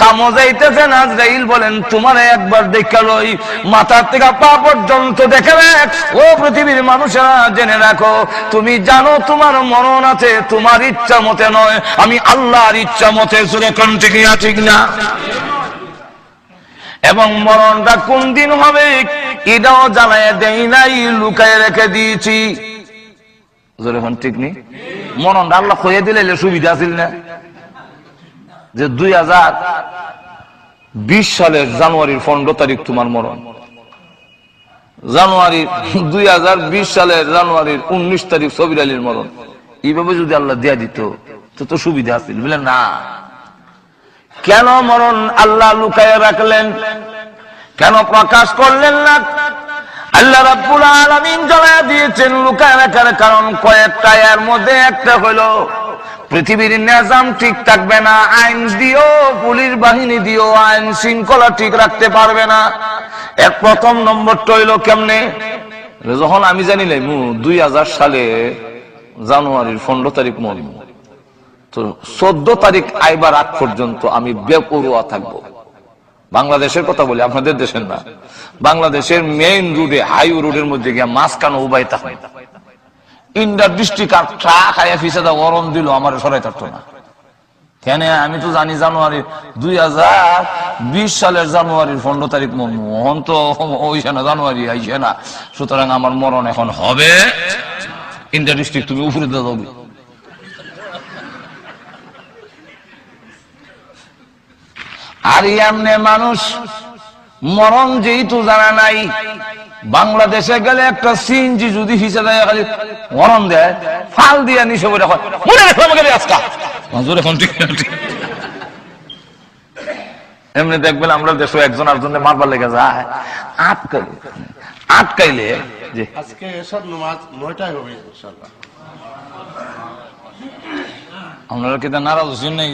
কামো যাইতেছেন। আজরাইল বলেন তোমার একবার দেখা লই, মাথার থেকে পা পর্যন্ত দেখে রাখ। ও পৃথিবীর মানুষেরা জেনে রাখো, তুমি জানো তোমার মরণ আছে, তোমার ইচ্ছা মতে নয়, আমি আল্লাহর ইচ্ছা মতে। ঠিক না? এবং মরণটা কোন দিন হবে এটাও জানায় দেই নাই, লুকায় রেখে দিয়েছি। ঠিক নেই? মরণটা আল্লাহ কইয়ে দিলে সুবিধা ছিল না যে 2020 সালের জানুয়ারির 15 তারিখ তোমার মরণ, জানুয়ারি 2020 সালের জানুয়ারির 19 তারিখ সবির আলীর মরণ। এইভাবে যদি আল্লাহ দিয়া দিত তো সুবিধা আছিল, বুঝলেন না? কেন মরণ আল্লাহ লুকায়ে রাখলেন, কেন প্রকাশ করলেন না? আল্লাহ রাব্বুল আলামিন জানায়া দিয়েছেন লুকায়ে রাখার কারণ কয়েকটা। এর মধ্যে একটা হলো পৃথিবীর নিজাম ঠিক থাকবে না, আইন দিও, পুলিশ বাহিনী দিও, আইন শৃঙ্খলা ঠিক রাখতে পারবে না। এর প্রথম নম্বরটা হইলো কেমনে? যখন আমি জানি নাই 2000 সালে জানুয়ারির 15 তারিখ মরব, তো 14 তারিখ আইবার আগ পর্যন্ত আমি বেপরোয়া থাকবো। বাংলাদেশের কথা বলি, আপনাদের দেশের না। বাংলাদেশের মেইন রোডে, হাইওয়ে রোডের মধ্যে গিয়া মাঝখানে উবাই থাকবে, ইন্ডার ডিস্ট্রিক্ট আর ট্রাক আয়া ফিসাদা গরম দিল আমার সরাই থাকতো না। কেন? আমি তো জানি জানুয়ারি 2020 সালের জানুয়ারির 15 তারিখ মরণ, এখন তো ওইছে না, জানুয়ারি আইছে না, সুতরাং আমার মরণ এখন হবে। ইন্ডার ডিস্ট্রিক্ট তুমি উপরে দিয়ে যাবে। আর এমনি মানুষ মরণ যেহেতু জানা নাই, বাংলাদেশে গেলে একটা সিএনজি যদি হিসেবে খালি মরণ দেয়, ফাল দিয়া নিচে বলে মনে রাখলাম আজকা হুজুর এখন ঠিক। এমনি দেখবেন আমরা দেশে একজন আর জন্য মারবার লেগে যায়, আটকাইলে যে আজকে এসব নামাজ 9টায় হবে ইনশাআল্লাহ। আপনারা কি নারাজ হচ্ছেন না?